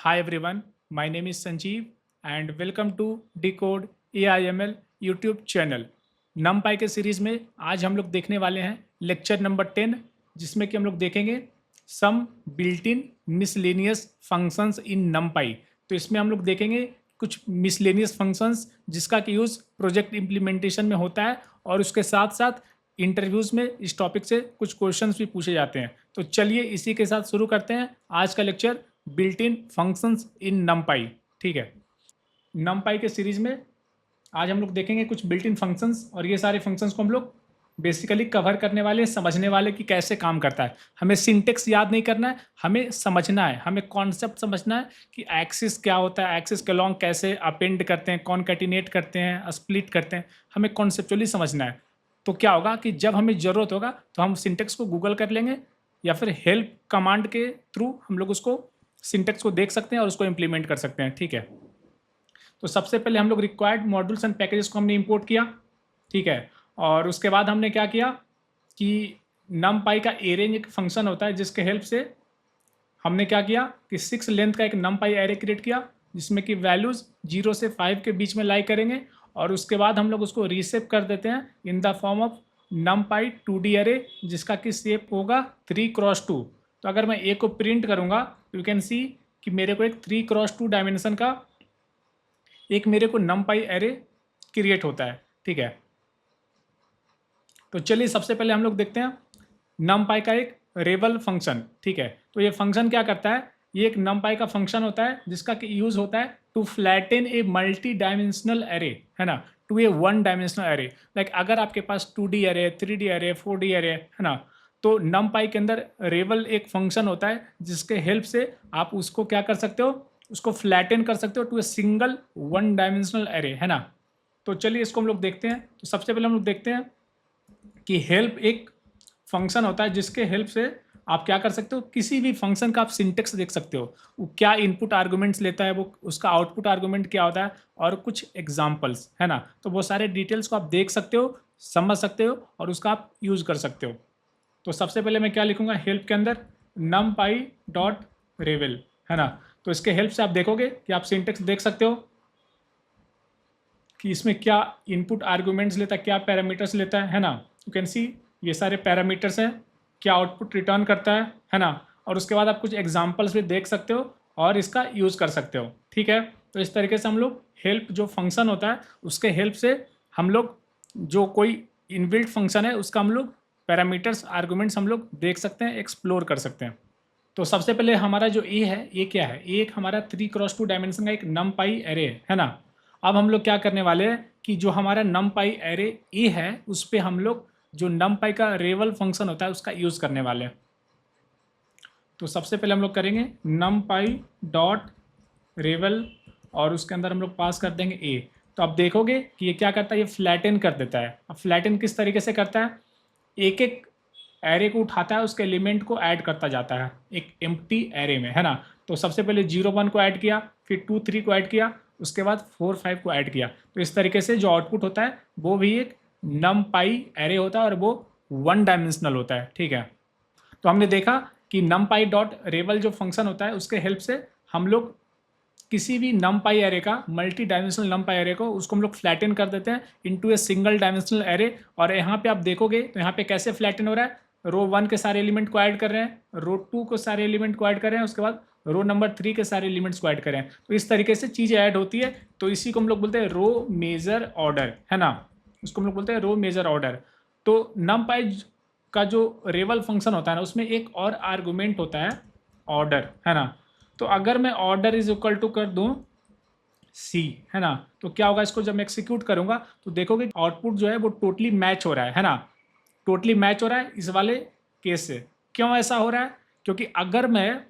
Hi everyone, my name is Sanjeev and welcome to Decode AIML YouTube channel. NumPy के series में आज हम लोग देखने वाले हैं लेक्चर नंबर 10, जिसमें कि हम लोग देखेंगे some built in miscellaneous functions in NumPy। तो इसमें हम लोग देखेंगे कुछ मिसलेनियस फंक्शंस जिसका कि यूज़ प्रोजेक्ट इम्प्लीमेंटेशन में होता है और उसके साथ साथ इंटरव्यूज़ में इस टॉपिक से कुछ क्वेश्चंस भी पूछे जाते हैं। तो चलिए इसी के साथ शुरू करते हैं आज का lecture built in functions in NumPy। ठीक है, NumPy के सीरीज़ में आज हम लोग देखेंगे कुछ बिल्ट इन फंक्शंस और ये सारे फंक्शंस को हम लोग बेसिकली कवर करने वाले, समझने वाले कि कैसे काम करता है। हमें सिंटेक्स याद नहीं करना है, हमें समझना है, हमें कॉन्सेप्ट समझना है कि एक्सिस क्या होता है, एक्सिस के लॉन्ग कैसे अपेंड करते हैं, कॉन्कैटिनेट करते हैं, स्प्लिट करते हैं, हमें कॉन्सेप्चुअली समझना है। तो क्या होगा कि जब हमें ज़रूरत होगा तो हम सिंटेक्स को गूगल कर लेंगे या फिर हेल्प कमांड के थ्रू हम लोग उसको सिंटेक्स को देख सकते हैं और उसको इम्प्लीमेंट कर सकते हैं। ठीक है, तो सबसे पहले हम लोग रिक्वायर्ड मॉड्यूल्स एंड पैकेजेस को हमने इंपोर्ट किया। ठीक है, और उसके बाद हमने क्या किया कि NumPy का एरेंज एक फंक्शन होता है जिसके हेल्प से हमने क्या किया कि 6 लेंथ का एक NumPy एरे क्रिएट किया जिसमें कि वैल्यूज़ 0 से 5 के बीच में लाई करेंगे और उसके बाद हम लोग उसको रीसेप कर देते हैं in the form of NumPy 2D array जिसका कि शेप होगा 3x2। तो अगर मैं ए को प्रिंट करूँगा तो यू कैन सी कि मेरे को एक 3x2 डायमेंशन का एक मेरे को NumPy एरे क्रिएट होता है। ठीक है, तो चलिए सबसे पहले हम लोग देखते हैं NumPy का एक रेवल फंक्शन। ठीक है, तो ये फंक्शन क्या करता है, ये एक NumPy का फंक्शन होता है जिसका कि यूज़ होता है to flatten a multi dimensional array, है ना, to a one dimensional array. Like अगर आपके पास 2D array, 3D array, 4D array, है ना, तो NumPy के अंदर रेवल एक फंक्शन होता है जिसके हेल्प से आप उसको क्या कर सकते हो, उसको फ्लैटन कर सकते हो to a single one dimensional array, है ना। तो चलिए इसको हम लोग देखते हैं। तो सबसे पहले हम लोग देखते हैं कि हेल्प एक फंक्शन होता है जिसके हेल्प से आप क्या कर सकते हो, किसी भी फंक्शन का आप सिंटेक्स देख सकते हो, वो क्या इनपुट आर्गुमेंट्स लेता है, वो उसका आउटपुट आर्गुमेंट क्या होता है और कुछ एग्जांपल्स, है ना। तो वो सारे डिटेल्स को आप देख सकते हो, समझ सकते हो और उसका आप यूज़ कर सकते हो। तो सबसे पहले मैं क्या लिखूंगा हेल्प के अंदर, NumPy डॉट रेवल, है ना। तो इसके हेल्प से आप देखोगे कि आप सिंटेक्स देख सकते हो कि इसमें क्या इनपुट आर्गुमेंट्स लेता है, क्या पैरामीटर्स लेता है ना। यू कैन सी ये सारे पैरामीटर्स हैं, क्या आउटपुट रिटर्न करता है ना। और उसके बाद आप कुछ एग्जांपल्स भी देख सकते हो और इसका यूज़ कर सकते हो। ठीक है, तो इस तरीके से हम लोग हेल्प जो फंक्शन होता है उसके हेल्प से हम लोग जो कोई इनबिल्ट फंक्शन है उसका हम लोग पैरामीटर्स आर्गुमेंट्स हम लोग देख सकते हैं, एक्सप्लोर कर सकते हैं। तो सबसे पहले हमारा जो ए है, ये क्या है, ये एक हमारा 3x2 डायमेंशन का एक NumPy एरे है ना। अब हम लोग क्या करने वाले हैं कि जो हमारा NumPy एरे ए है उस पर हम लोग जो NumPy का रेवल फंक्शन होता है उसका यूज़ करने वाले हैं। तो सबसे पहले हम लोग करेंगे NumPy डॉट रेवल और उसके अंदर हम लोग पास कर देंगे ए। तो आप देखोगे कि ये क्या करता है, ये फ्लैटन कर देता है। अब फ्लैटन किस तरीके से करता है, एक एक एरे को उठाता है, उसके एलिमेंट को ऐड करता जाता है एक एम्प्टी एरे में, है ना। तो सबसे पहले 0 1 को ऐड किया, फिर 2 3 को ऐड किया, उसके बाद 4 5 को ऐड किया। तो इस तरीके से जो आउटपुट होता है वो भी एक NumPy एरे होता है और वो वन डायमेंशनल होता है। ठीक है, तो हमने देखा कि NumPy डॉट रेवल जो फंक्शन होता है उसके हेल्प से हम लोग किसी भी NumPy एरे का, मल्टी डायमेंशनल NumPy एरे को, उसको हम लोग फ्लैटन कर देते हैं into a single dimensional array. और यहाँ पे आप देखोगे तो यहाँ पे कैसे फ्लैटन हो रहा है, रो 1 के सारे एलिमेंट को ऐड कर रहे हैं, रो 2 को सारे एलिमेंट को ऐड कर रहे हैं, उसके बाद रो नंबर 3 के सारे एलिमेंट्स को ऐड कर रहे हैं। तो इस तरीके से चीज़ें ऐड होती है। तो इसी को हम लोग बोलते हैं रो मेजर ऑर्डर, है ना, उसको हम लोग बोलते हैं रो मेजर ऑर्डर। तो NumPy का जो रेवल फंक्शन होता है ना उसमें एक और आर्गुमेंट होता है ऑर्डर, है ना। तो अगर मैं ऑर्डर इज इक्वल टू कर दूं सी, है ना, तो क्या होगा, इसको जब मैं एक्सिक्यूट करूंगा तो देखोगे आउटपुट जो है वो टोटली मैच हो रहा है ना, टोटली मैच हो रहा है इस वाले केस से। क्यों ऐसा हो रहा है, क्योंकि अगर मैं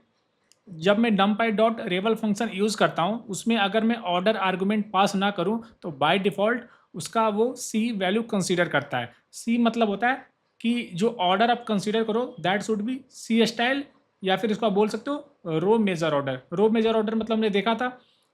जब मैं NumPy डॉट रेवल फंक्शन यूज़ करता हूँ उसमें अगर मैं ऑर्डर आर्गुमेंट पास ना करूँ तो बाय डिफ़ॉल्ट उसका वो सी वैल्यू कंसीडर करता है। सी मतलब होता है कि जो ऑर्डर आप कंसीडर करो that should be C style, या फिर इसको आप बोल सकते हो row major order. Row major order मतलब हमने देखा था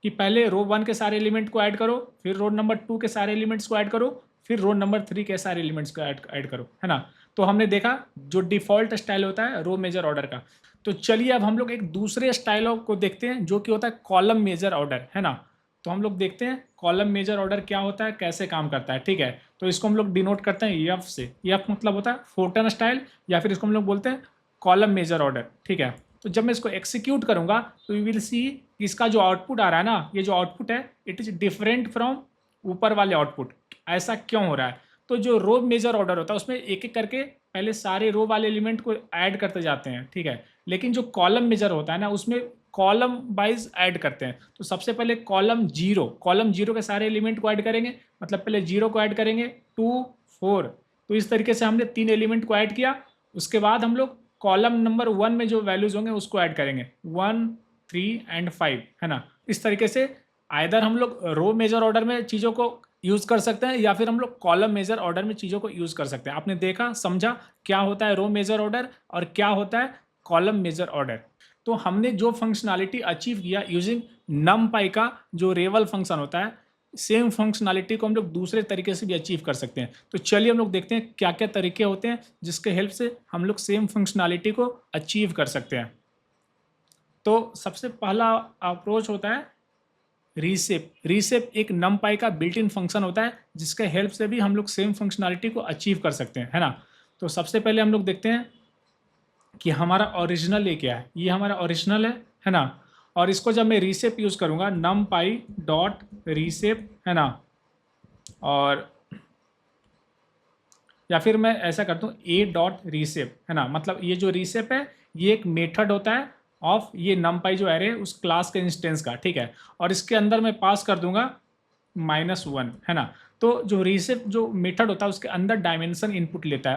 कि पहले रो 1 के सारे एलिमेंट को ऐड करो, फिर रो नंबर 2 के सारे एलिमेंट्स को ऐड करो, फिर रो नंबर 3 के सारे एलिमेंट्स को ऐड करो, है ना। तो हमने देखा जो डिफ़ॉल्ट स्टाइल होता है रो मेजर ऑर्डर का। तो चलिए अब हम लोग एक दूसरे स्टाइल को देखते हैं जो कि होता है कॉलम मेजर ऑर्डर, है ना। तो हम लोग देखते हैं कॉलम मेजर ऑर्डर क्या होता है, कैसे काम करता है, ठीक है। तो इसको हम लोग डिनोट करते हैं एफ से। एफ मतलब होता है फोर्टन स्टाइल, या फिर इसको हम लोग बोलते हैं कॉलम मेजर ऑर्डर, ठीक है। तो जब मैं इसको एक्सिक्यूट करूंगा तो यू विल सी इसका जो आउटपुट आ रहा है ना, ये जो आउटपुट है इट इज़ डिफरेंट फ्रॉम ऊपर वाले आउटपुट। ऐसा क्यों हो रहा है? तो जो रो मेजर ऑर्डर होता है उसमें एक एक करके पहले सारे रो वाले एलिमेंट को ऐड करते जाते हैं, ठीक है। लेकिन जो कॉलम मेजर होता है ना उसमें कॉलम वाइज ऐड करते हैं। तो सबसे पहले कॉलम जीरो के सारे एलिमेंट को ऐड करेंगे, मतलब पहले जीरो को ऐड करेंगे, 2 4। तो इस तरीके से हमने 3 एलिमेंट को ऐड किया। उसके बाद हम लोग कॉलम नंबर 1 में जो वैल्यूज होंगे उसको ऐड करेंगे, 1 3 एंड 5, है ना। इस तरीके से आइदर हम लोग रो मेजर ऑर्डर में चीज़ों को यूज़ कर सकते हैं या फिर हम लोग कॉलम मेजर ऑर्डर में चीज़ों को यूज़ कर सकते हैं। आपने देखा, समझा क्या होता है रो मेजर ऑर्डर और क्या होता है कॉलम मेजर ऑर्डर। तो हमने जो फंक्शनैलिटी अचीव किया यूजिंग नमपाई का जो रेवल फंक्शन होता है, सेम फंक्शनैलिटी को हम लोग दूसरे तरीके से भी अचीव कर सकते हैं। तो चलिए हम लोग देखते हैं क्या क्या तरीके होते हैं जिसके हेल्प से हम लोग सेम फंक्शनैलिटी को अचीव कर सकते हैं। तो सबसे पहला अप्रोच होता है रीसेप। रीसेप एक नमपाई का बिल्ट इन फंक्शन होता है जिसके हेल्प से भी हम लोग सेम फंक्शनैलिटी को अचीव कर सकते हैं, है ना। तो सबसे पहले हम लोग देखते हैं कि हमारा ओरिजिनल ये क्या है। ये हमारा ओरिजिनल है ना। और इसको जब मैं रीसेप यूज़ करूँगा नमपाई डॉट रीसेप, है ना, और या फिर मैं ऐसा करता हूँ ए डॉट रीसेप, है ना। मतलब ये जो रीसेप है ये एक मेथड होता है ऑफ ये नमपाई जो एरे उस क्लास के इंस्टेंस का, ठीक है। और इसके अंदर मैं पास कर दूंगा -1, है ना। तो जो रीसेप जो मेथड होता है उसके अंदर डायमेंशन इनपुट लेता है।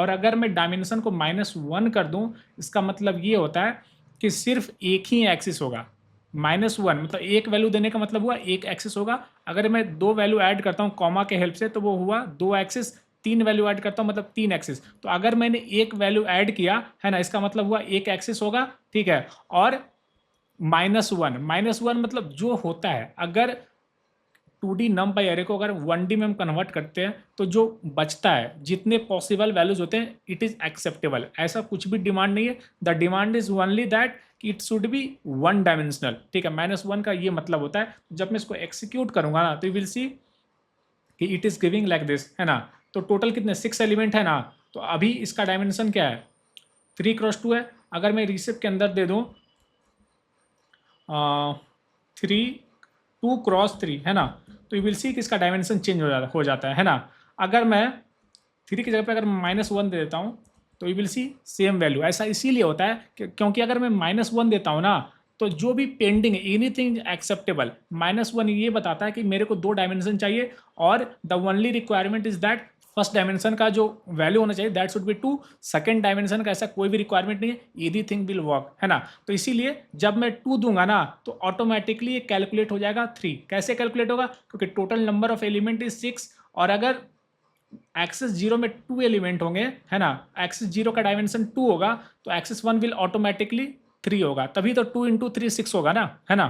अगर मैं डायमेंशन को -1 कर दूं, इसका मतलब ये होता है कि सिर्फ एक ही एक्सिस होगा। -1 मतलब एक वैल्यू देने का मतलब हुआ एक एक्सिस होगा। अगर मैं 2 वैल्यू ऐड करता हूँ कॉमा के हेल्प से तो वो हुआ 2 एक्सिस। 3 वैल्यू ऐड करता हूँ मतलब 3 एक्सिस। तो अगर मैंने एक वैल्यू ऐड किया, है ना, इसका मतलब हुआ एक एक्सिस होगा, ठीक है। और -1 मतलब जो होता है अगर 2D नमपाई एरे को अगर 1D में हम कन्वर्ट करते हैं तो जो बचता है जितने पॉसिबल वैल्यूज होते हैं इट इज़ एक्सेप्टेबल। ऐसा कुछ भी डिमांड नहीं है। The demand is only that कि इट शुड बी 1 डायमेंशनल, ठीक है। -1 का ये मतलब होता है। जब मैं इसको एक्सिक्यूट करूंगा ना तो यू विल सी कि it is giving like this, है ना। तो टोटल कितने 6 एलिमेंट है ना। तो अभी इसका डायमेंशन क्या है 3x2 है। अगर मैं रिसिप्ट के अंदर दे दूँ 2x3, है ना, तो यू विल सी कि इसका डायमेंशन चेंज हो जाता है ना। अगर मैं 3 की जगह पे अगर -1 दे देता हूँ तो you will see same value. ऐसा इसीलिए होता है क्योंकि अगर मैं -1 देता हूँ ना तो जो भी पेंडिंग है एनीथिंग एक्सेप्टेबल, -1 ये बताता है कि मेरे को 2 डायमेंशन चाहिए और the only requirement is that first dimension का जो वैल्यू होना चाहिए that should B 2। Second dimension का ऐसा कोई भी रिक्वायरमेंट नहीं है, एनीथिंग विल वर्क, है ना। तो इसीलिए जब मैं 2 दूंगा ना तो ऑटोमेटिकली ये कैलकुलेट हो जाएगा 3। कैसे कैलकुलेट होगा? क्योंकि total number of element is 6 और अगर एक्सिस 0 में 2 एलिमेंट होंगे, है ना, एक्सिस 0 का डायमेंशन 2 होगा तो एक्सिस 1 विल ऑटोमेटिकली 3 होगा। तभी तो 2 × 3 6 होगा ना, है ना।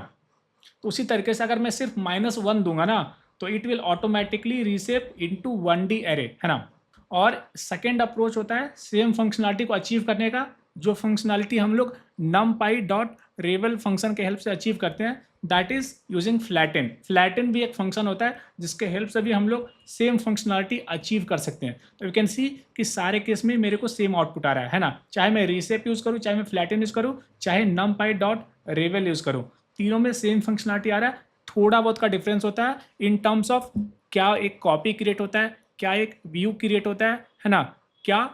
तो उसी तरीके से अगर मैं सिर्फ -1 दूंगा ना तो it will automatically रीसेप into 1D array, है ना। और सेकेंड अप्रोच होता है सेम फंक्शनैलिटी को अचीव करने का, जो फंक्शनैलिटी हम लोग numpy डॉट रेवल फंक्शन के हेल्प से अचीव करते हैं, that is using flatten. Flatten भी एक फंक्शन होता है जिसके हेल्प से भी हम लोग सेम फंक्शनैलिटी अचीव कर सकते हैं। तो यू कैन सी कि सारे केस में मेरे को सेम आउटपुट आ रहा है ना। चाहे मैं रीसेप यूज़ करूँ, चाहे मैं फ्लैटन यूज़ करूँ, चाहे numpy डॉट रेवल यूज़ करूँ, तीनों में सेम फंक्शनैलिटी आ रहा है। थोड़ा बहुत का डिफरेंस होता है इन टर्म्स ऑफ क्या एक कॉपी क्रिएट होता है, क्या एक व्यू क्रिएट होता है ना, क्या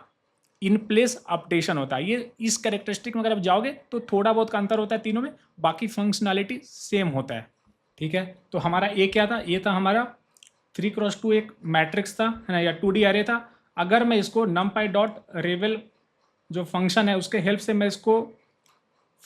इन प्लेस अपडेशन होता है। ये इस कैरेक्टरिस्टिक में अगर आप जाओगे तो थोड़ा बहुत का अंतर होता है तीनों में, बाकी फंक्शनैलिटी सेम होता है, ठीक है। तो हमारा ए क्या था? ये था हमारा 3x2 एक मैट्रिक्स था, है ना, या 2D एरे था। अगर मैं इसको numpy डॉट रेवल जो फंक्शन है उसके हेल्प से मैं इसको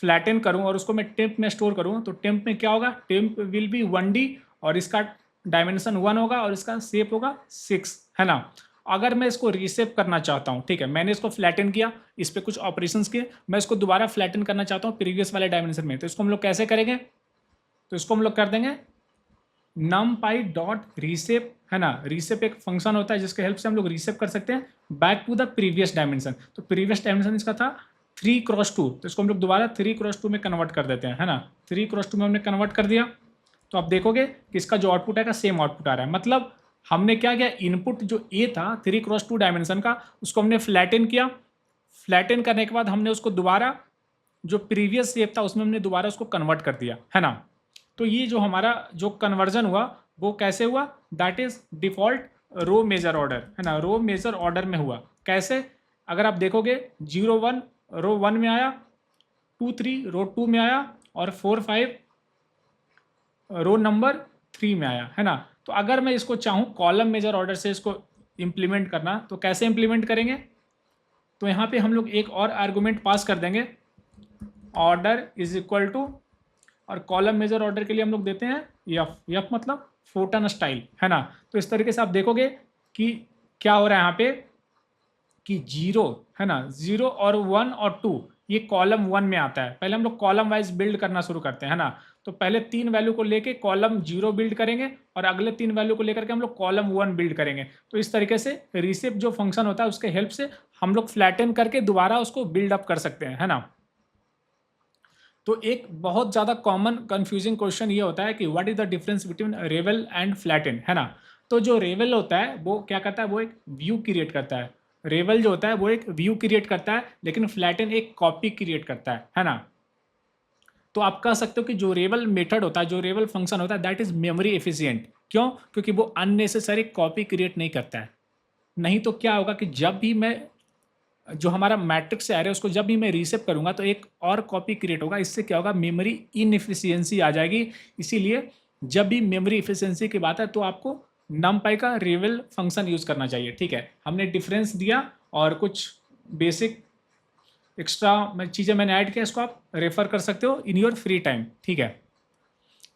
फ्लैटन करूं और उसको मैं टेम्प में स्टोर करूं तो टेम्प में क्या होगा? टेम्प विल बी 1D और इसका डायमेंशन 1 होगा और इसका शेप होगा 6, है ना। अगर मैं इसको रीसेप करना चाहता हूं, ठीक है, मैंने इसको फ्लैटन किया, इस पर कुछ ऑपरेशंस किए, मैं इसको दोबारा फ्लैटन करना चाहता हूं प्रीवियस वाले डायमेंशन में, तो इसको हम लोग कैसे करेंगे? तो इसको हम लोग कर देंगे numpy डॉट रीसेप है ना। रीसेप एक फंक्शन होता है जिसके हेल्प से हम लोग रीसेप कर सकते हैं back to the previous dimension. तो प्रीवियस डायमेंशन इसका था 3x2, तो इसको हम लोग दोबारा 3x2 में कन्वर्ट कर देते हैं, है ना। 3x2 में हमने कन्वर्ट कर दिया तो आप देखोगे कि इसका जो आउटपुट आएगा सेम आउटपुट आ रहा है। मतलब हमने क्या किया, इनपुट जो ए था 3x2 डायमेंशन का, उसको हमने फ्लैटन किया। फ्लैटन करने के बाद हमने उसको दोबारा जो प्रीवियस शेप था उसमें हमने दोबारा उसको कन्वर्ट कर दिया, है ना। तो ये जो हमारा जो कन्वर्जन हुआ वो कैसे हुआ, that is default row major order, है ना। रो मेजर ऑर्डर में हुआ कैसे, अगर आप देखोगे 0 1 रो 1 में आया, 2 3 रो 2 में आया, और 4 5 रो नंबर 3 में आया, है ना। तो अगर मैं इसको चाहूँ कॉलम मेजर ऑर्डर से इसको इम्प्लीमेंट करना, तो कैसे इम्प्लीमेंट करेंगे, तो यहाँ पे हम लोग एक और आर्गुमेंट पास कर देंगे, ऑर्डर इज इक्वल टू, और कॉलम मेजर ऑर्डर के लिए हम लोग देते हैं यफ, यफ मतलब फोटन स्टाइल, है ना। तो इस तरीके से आप देखोगे कि क्या हो रहा है यहाँ पे कि 0, है ना, 0 और 1 और 2 ये कॉलम 1 में आता है। पहले हम लोग कॉलम वाइज बिल्ड करना शुरू करते हैं, है ना। तो पहले 3 वैल्यू को लेके कॉलम 0 बिल्ड करेंगे और अगले 3 वैल्यू को लेकर के हम लोग कॉलम 1 बिल्ड करेंगे। तो इस तरीके से रिसिप जो फंक्शन होता है उसके हेल्प से हम लोग फ्लैटन करके दोबारा उसको बिल्ड अप कर सकते हैं, है ना। तो एक बहुत ज़्यादा कॉमन कंफ्यूजिंग क्वेश्चन ये होता है कि what is the difference between ravel and flatten, है ना। तो जो रेवल होता है वो क्या करता है, वो एक व्यू क्रिएट करता है। रेवल जो होता है वो एक व्यू क्रिएट करता है, लेकिन फ्लैटन एक कॉपी क्रिएट करता है ना। तो आप कह सकते हो कि जो रेवल मेथड होता है, जो रेवल फंक्शन होता है, दैट इज मेमोरी एफिशिएंट। क्यों? क्योंकि वो अननेसेसरी कॉपी क्रिएट नहीं करता है। नहीं तो क्या होगा कि जब भी मैं जो हमारा मैट्रिक्स से आ रहा है उसको जब भी मैं रीसेप करूंगा तो एक और कॉपी क्रिएट होगा। इससे क्या होगा, मेमोरी इनएफिशिएंसी आ जाएगी। इसीलिए जब भी मेमोरी इफिशिएंसी की बात है तो आपको नमपाई का रेवल फंक्शन यूज करना चाहिए, ठीक है। हमने डिफरेंस दिया और कुछ बेसिक एक्स्ट्रा चीज़ें मैंने ऐड किया, इसको आप रेफर कर सकते हो इन योर फ्री टाइम, ठीक है।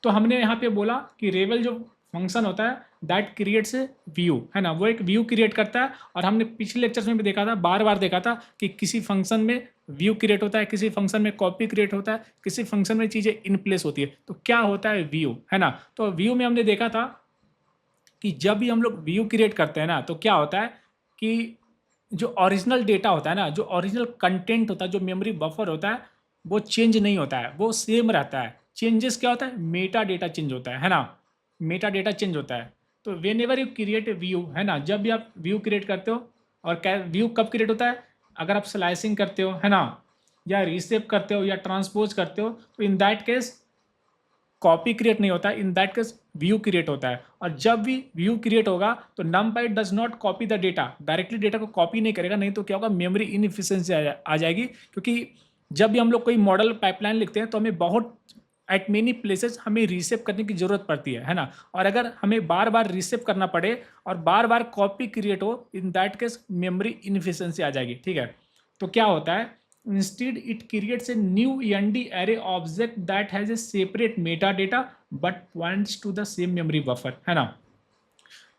तो हमने यहाँ पे बोला कि रेवल जो फंक्शन होता है दैट क्रिएट्स ए व्यू, है ना, वो एक व्यू क्रिएट करता है। और हमने पिछले लेक्चर्स में भी देखा था, बार बार देखा था कि किसी फंक्शन में व्यू क्रिएट होता है, किसी फंक्शन में कॉपी क्रिएट होता है, किसी फंक्शन में चीज़ें इन प्लेस होती है। तो क्या होता है व्यू, है ना। तो व्यू में हमने देखा था कि जब भी हम लोग व्यू क्रिएट करते हैं ना तो क्या होता है कि जो ओरिजिनल डेटा होता है ना, जो ओरिजिनल कंटेंट होता है, जो मेमोरी बफर होता है, वो चेंज नहीं होता है, वो सेम रहता है। चेंजेस क्या होता है, मेटा डेटा चेंज होता है ना, मेटा डेटा चेंज होता है। तो when ever you create a view, है ना, जब भी आप व्यू क्रिएट करते हो, और व्यू कब क्रिएट होता है, अगर आप स्लाइसिंग करते हो, है ना, या रीसेप करते हो या ट्रांसपोज करते हो, तो इन दैट केस कॉपी क्रिएट नहीं होता है, इन दैट केस व्यू क्रिएट होता है। और जब भी व्यू क्रिएट होगा तो नमपाई does not copy the data, directly data को कॉपी नहीं करेगा। नहीं तो क्या होगा, मेमोरी इनएफिशिएंसी आ जाएगी। क्योंकि जब भी हम लोग कोई मॉडल पाइपलाइन लिखते हैं तो हमें बहुत एट मेनी प्लेसेस हमें रीसेप करने की जरूरत पड़ती है ना। और अगर हमें बार बार रीसेप करना पड़े और बार बार कॉपी क्रिएट हो, in that case memory inefficiency आ जाएगी, ठीक है। तो क्या होता है, instead it creates a new end array object that has a separate metadata but points to the same memory buffer, है ना।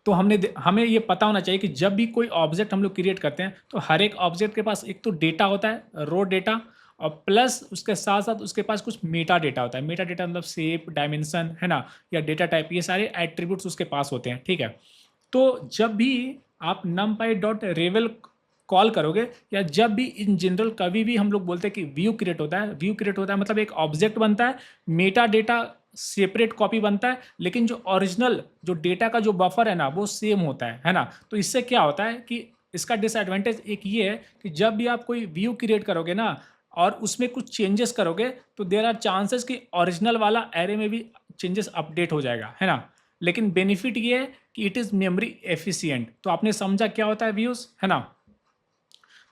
तो हमें ये पता होना चाहिए कि जब भी कोई ऑब्जेक्ट हम लोग क्रिएट करते हैं तो हर एक ऑब्जेक्ट के पास एक तो डेटा होता है, रो डेटा, और प्लस उसके साथ साथ उसके पास कुछ मेटा डेटा होता है। मेटा डेटा मतलब शेप, डायमेंशन, है ना, या डेटा टाइप, ये सारे एट्रीब्यूट्स उसके पास होते हैं, ठीक है। तो जब भी आप numpy डॉट रेवल कॉल करोगे, या जब भी इन जनरल कभी भी हम लोग बोलते हैं कि व्यू क्रिएट होता है, व्यू क्रिएट होता है मतलब एक ऑब्जेक्ट बनता है, मेटा डेटा सेपरेट कॉपी बनता है, लेकिन जो ओरिजिनल जो डेटा का जो बफर है ना वो सेम होता है ना। तो इससे क्या होता है कि इसका डिसएडवांटेज एक ये है कि जब भी आप कोई व्यू क्रिएट करोगे ना और उसमें कुछ चेंजेस करोगे तो देयर आर चांसेस कि ओरिजिनल वाला एरे में भी चेंजेस अपडेट हो जाएगा, है ना। लेकिन बेनिफिट ये है कि इट इज़ मेमोरी एफिशिएंट। तो आपने समझा क्या होता है व्यूज, है ना।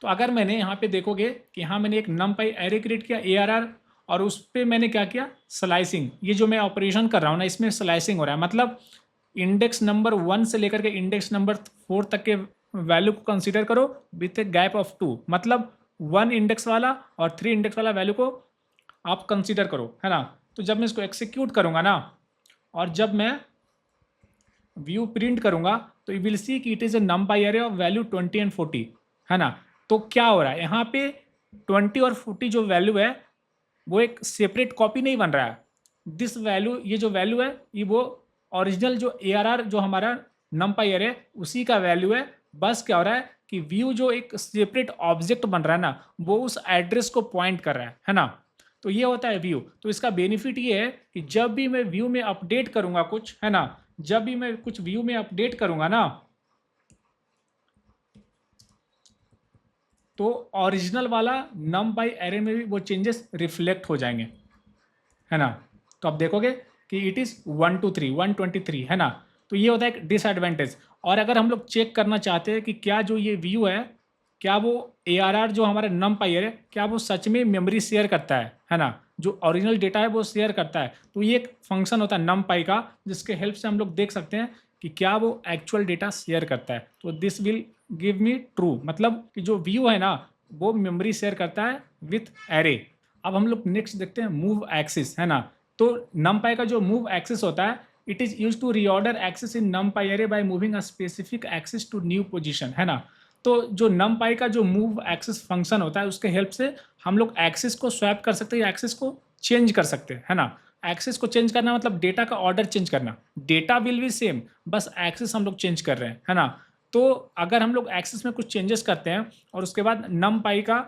तो अगर मैंने यहाँ पे देखोगे कि यहाँ मैंने एक numpy एरे क्रिएट किया ARR, और उस पर मैंने क्या किया, स्लाइसिंग। ये जो मैं ऑपरेशन कर रहा हूँ ना इसमें स्लाइसिंग हो रहा है। मतलब इंडेक्स नंबर 1 से लेकर के इंडेक्स नंबर 4 तक के वैल्यू को कंसीडर करो विथ ए गैप ऑफ 2। मतलब 1 इंडेक्स वाला और 3 इंडेक्स वाला वैल्यू को आप कंसीडर करो, है ना। तो जब मैं इसको एक्सिक्यूट करूँगा ना और जब मैं व्यू प्रिंट करूँगा तो यू विल सी कि it is a numpy array of value 20 and 40, है ना। तो क्या हो रहा है यहाँ पे 20 और 40 जो वैल्यू है वो एक सेपरेट कॉपी नहीं बन रहा है। दिस वैल्यू, ये जो वैल्यू है ये वो ओरिजिनल जो ARR जो हमारा numpy array उसी का वैल्यू है। बस क्या हो रहा है कि व्यू जो एक सेपरेट ऑब्जेक्ट बन रहा है ना, वो उस एड्रेस को पॉइंट कर रहा है ना। तो ये होता है व्यू। तो इसका बेनिफिट ये है कि जब भी मैं व्यू में अपडेट करूंगा कुछ, है ना, जब भी मैं कुछ व्यू में अपडेट करूंगा ना, तो ओरिजिनल वाला numpy array में भी वो चेंजेस रिफ्लेक्ट हो जाएंगे, है ना। तो आप देखोगे कि इट इज़ 123 123, है ना। तो ये होता है एक डिसएडवांटेज। और अगर हम लोग चेक करना चाहते हैं कि क्या जो ये व्यू है, क्या वो ARR जो हमारा numpy है, क्या वो सच में मेमोरी शेयर करता है ना, जो ओरिजिनल डेटा है वो शेयर करता है। तो ये एक फंक्शन होता है numpy का, जिसके हेल्प से हम लोग देख सकते हैं कि क्या वो एक्चुअल डेटा शेयर करता है। तो this will give me true, मतलब कि जो व्यू है ना, वो मेमोरी शेयर करता है विथ एरे। अब हम लोग नेक्स्ट देखते हैं मूव एक्सिस, है ना। तो numpy का जो मूव एक्सिस होता है, it is use to reorder axis in numpy array by moving a specific axis to new position, है ना। तो जो numpy का जो मूव एक्सिस फंक्शन होता है, उसके हेल्प से हम लोग एक्सिस को स्वैप कर सकते हैं, एक्सिस को चेंज कर सकते हैं, है ना। एक्सिस को चेंज करना मतलब डेटा का ऑर्डर चेंज करना। डेटा विल बी सेम, बस एक्सिस हम लोग चेंज कर रहे हैं, है ना। तो अगर हम लोग एक्सिस में कुछ चेंजेस करते हैं और उसके बाद numpy का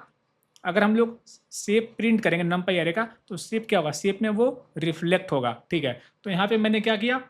अगर हम लोग शेप प्रिंट करेंगे numpy array का, तो शेप क्या होगा, शेप में वो रिफ्लेक्ट होगा, ठीक है। तो यहाँ पे मैंने क्या किया,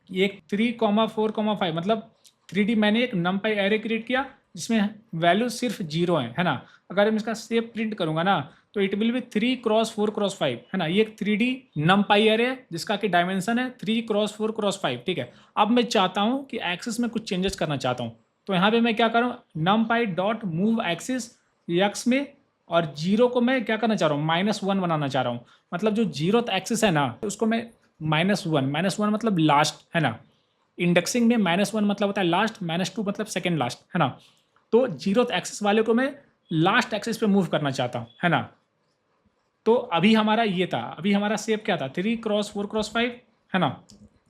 ये एक 3,4,5 मतलब 3D मैंने एक numpy array क्रिएट किया जिसमें वैल्यू सिर्फ 0 है ना। अगर मैं इसका शेप प्रिंट करूंगा ना, तो इट विल बी 3x4x5, है ना। ये एक 3D numpy array है जिसका कि डायमेंशन है 3x4x5, ठीक है। अब मैं चाहता हूँ कि एक्सिस में कुछ चेंजेस करना चाहता हूँ, तो यहाँ पे मैं क्या करूँ, numpy dot move axis x में, और 0 को मैं क्या करना चाह रहा हूँ, -1 बनाना चाह रहा हूँ। मतलब जो 0th एक्सिस है ना, उसको मैं -1 मतलब लास्ट, है ना। इंडेक्सिंग में -1 मतलब होता है लास्ट, -2 मतलब सेकेंड लास्ट, है ना। तो 0th एक्सिस वाले को मैं लास्ट एक्सिस पे मूव करना चाहता हूँ, है ना। तो अभी हमारा ये था, अभी हमारा शेप क्या था, 3x4x5, है ना,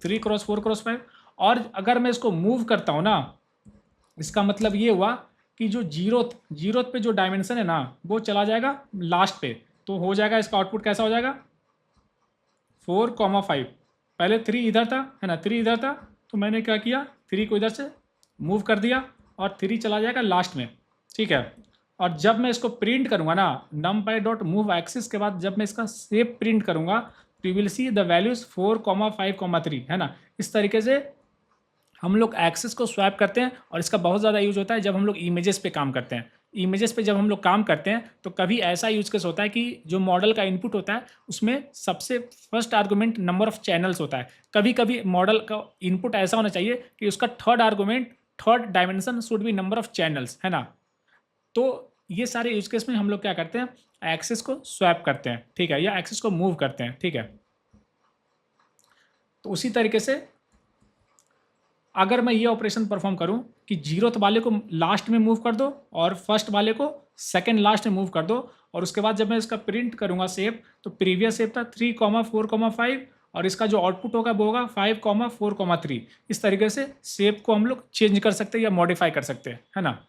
3x4x5। और अगर मैं इसको मूव करता हूँ ना, इसका मतलब ये हुआ कि जो जीरोथ पे जो डायमेंशन है ना, वो चला जाएगा लास्ट पे। तो हो जाएगा, इसका आउटपुट कैसा हो जाएगा, 4,5। पहले 3 इधर था, है ना, 3 इधर था, तो मैंने क्या किया, 3 को इधर से मूव कर दिया और 3 चला जाएगा लास्ट में, ठीक है। और जब मैं इसको प्रिंट करूंगा ना, numpy डॉट मूव एक्सिस के बाद जब मैं इसका शेप प्रिंट करूंगा, तो you will see the values 4,5,3, है ना। इस तरीके से हम लोग एक्सेस को स्वैप करते हैं। और इसका बहुत ज़्यादा यूज होता है जब हम लोग इमेजेस पे काम करते हैं। इमेजेस पे जब हम लोग काम करते हैं, तो कभी ऐसा यूज केस होता है कि जो मॉडल का इनपुट होता है, उसमें सबसे first argument number of channels होता है। कभी कभी मॉडल का इनपुट ऐसा होना चाहिए कि उसका third argument, third dimension should be number of channels, है ना। तो ये सारे यूज केस में हम लोग क्या करते हैं, एक्सेस को स्वैप करते हैं, ठीक है, या एक्सेस को मूव करते हैं, ठीक है। तो उसी तरीके से अगर मैं ये ऑपरेशन परफॉर्म करूं कि 0th वाले को लास्ट में मूव कर दो और फर्स्ट वाले को सेकंड लास्ट में मूव कर दो, और उसके बाद जब मैं इसका प्रिंट करूंगा शेप, तो प्रीवियस शेप था 3,4,5, और इसका जो आउटपुट होगा वो होगा 5,4,3। इस तरीके से शेप को हम लोग चेंज कर सकते हैं या मॉडिफाई कर सकते हैं, है ना।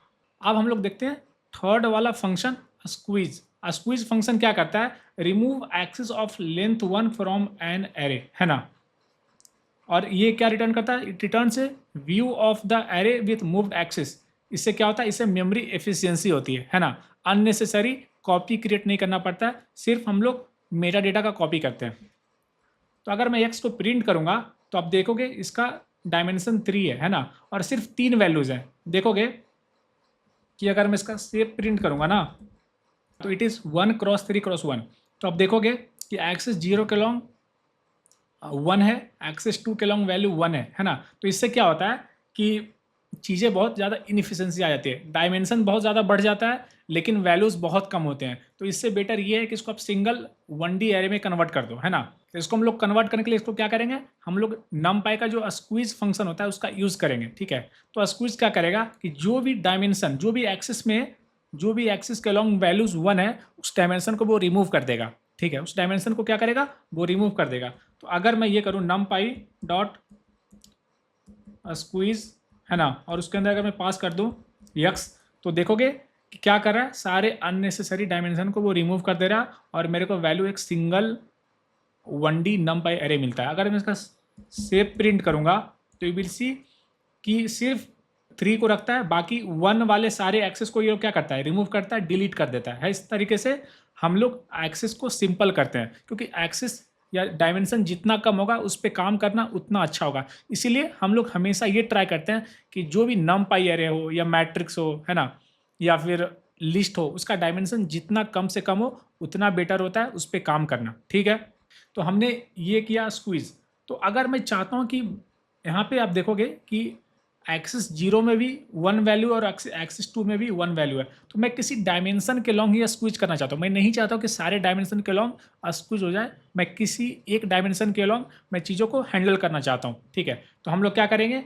अब हम लोग देखते हैं थर्ड वाला फंक्शन, स्क्वीज। स्क्वीज फंक्शन क्या करता है, remove axis of length 1 from N array, है ना। और ये क्या रिटर्न करता है, इट रिटर्न से view of the array with moved axis. इससे क्या होता है, इससे मेमोरी एफिशिएंसी होती है ना। अननेसेसरी कॉपी क्रिएट नहीं करना पड़ता है, सिर्फ हम लोग मेटा डेटा का कॉपी करते हैं। तो अगर मैं एक्स को प्रिंट करूंगा, तो आप देखोगे इसका डायमेंशन 3 है ना, और सिर्फ 3 वैल्यूज हैं। देखोगे कि अगर मैं इसका शेप प्रिंट करूंगा ना, तो इट इज़ 1x3x1। तो आप देखोगे कि एक्सिस 0 के लॉन्ग 1 है, एक्सेस 2 के लॉन्ग वैल्यू 1 है ना। तो इससे क्या होता है कि चीज़ें बहुत ज़्यादा इनफिशेंसी आ जाती है, डायमेंशन बहुत ज़्यादा बढ़ जाता है, लेकिन वैल्यूज़ बहुत कम होते हैं। तो इससे बेटर ये है कि इसको आप सिंगल 1D एरे में कन्वर्ट कर दो, है ना। तो इसको हम लोग कन्वर्ट करने के लिए इसको क्या करेंगे, हम लोग numpy का जो स्क्वीज फंक्शन होता है उसका यूज़ करेंगे, ठीक है। तो स्क्वीज क्या करेगा कि जो भी डायमेंशन, जो भी एक्सिस में, जो भी एक्सिस के लॉन्ग वैल्यूज़ 1 है, उस डायमेंशन को वो रिमूव कर देगा, ठीक है। उस डायमेंशन को क्या करेगा, वो रिमूव कर देगा। तो अगर मैं ये करूँ numpy डॉट स्क्वीज, है ना, और उसके अंदर अगर मैं पास कर दूँ यक्स, तो देखोगे कि क्या कर रहा है, सारे अननेसेसरी डायमेंशन को वो रिमूव कर दे रहा है, और मेरे को वैल्यू एक सिंगल 1D numpy एरे मिलता है। अगर मैं इसका शेप प्रिंट करूँगा, तो यू विल सी कि सिर्फ 3 को रखता है, बाकी 1 वाले सारे एक्सेस को ये क्या करता है, रिमूव करता है, डिलीट कर देता है। इस तरीके से हम लोग एक्सेस को सिंपल करते हैं, क्योंकि एक्सेस या डायमेंशन जितना कम होगा उस पर काम करना उतना अच्छा होगा। इसीलिए हम लोग हमेशा ये ट्राई करते हैं कि जो भी नमपाई एरे हो या मैट्रिक्स हो, है ना, या फिर लिस्ट हो, उसका डायमेंशन जितना कम से कम हो उतना बेटर होता है उस पर काम करना। ठीक है, तो हमने ये किया स्क्वीज। तो अगर मैं चाहता हूँ कि यहाँ पे आप देखोगे कि एक्सिस 0 में भी 1 वैल्यू और एक्सिस 2 में भी 1 वैल्यू है, तो मैं किसी डायमेंशन के लॉन्ग ही स्क्वीज करना चाहता हूँ। मैं नहीं चाहता हूँ कि सारे डायमेंशन के लॉन्ग स्क्वीज हो जाए, मैं किसी एक डायमेंशन के लॉन्ग मैं चीज़ों को हैंडल करना चाहता हूँ। ठीक है, तो हम लोग क्या करेंगे,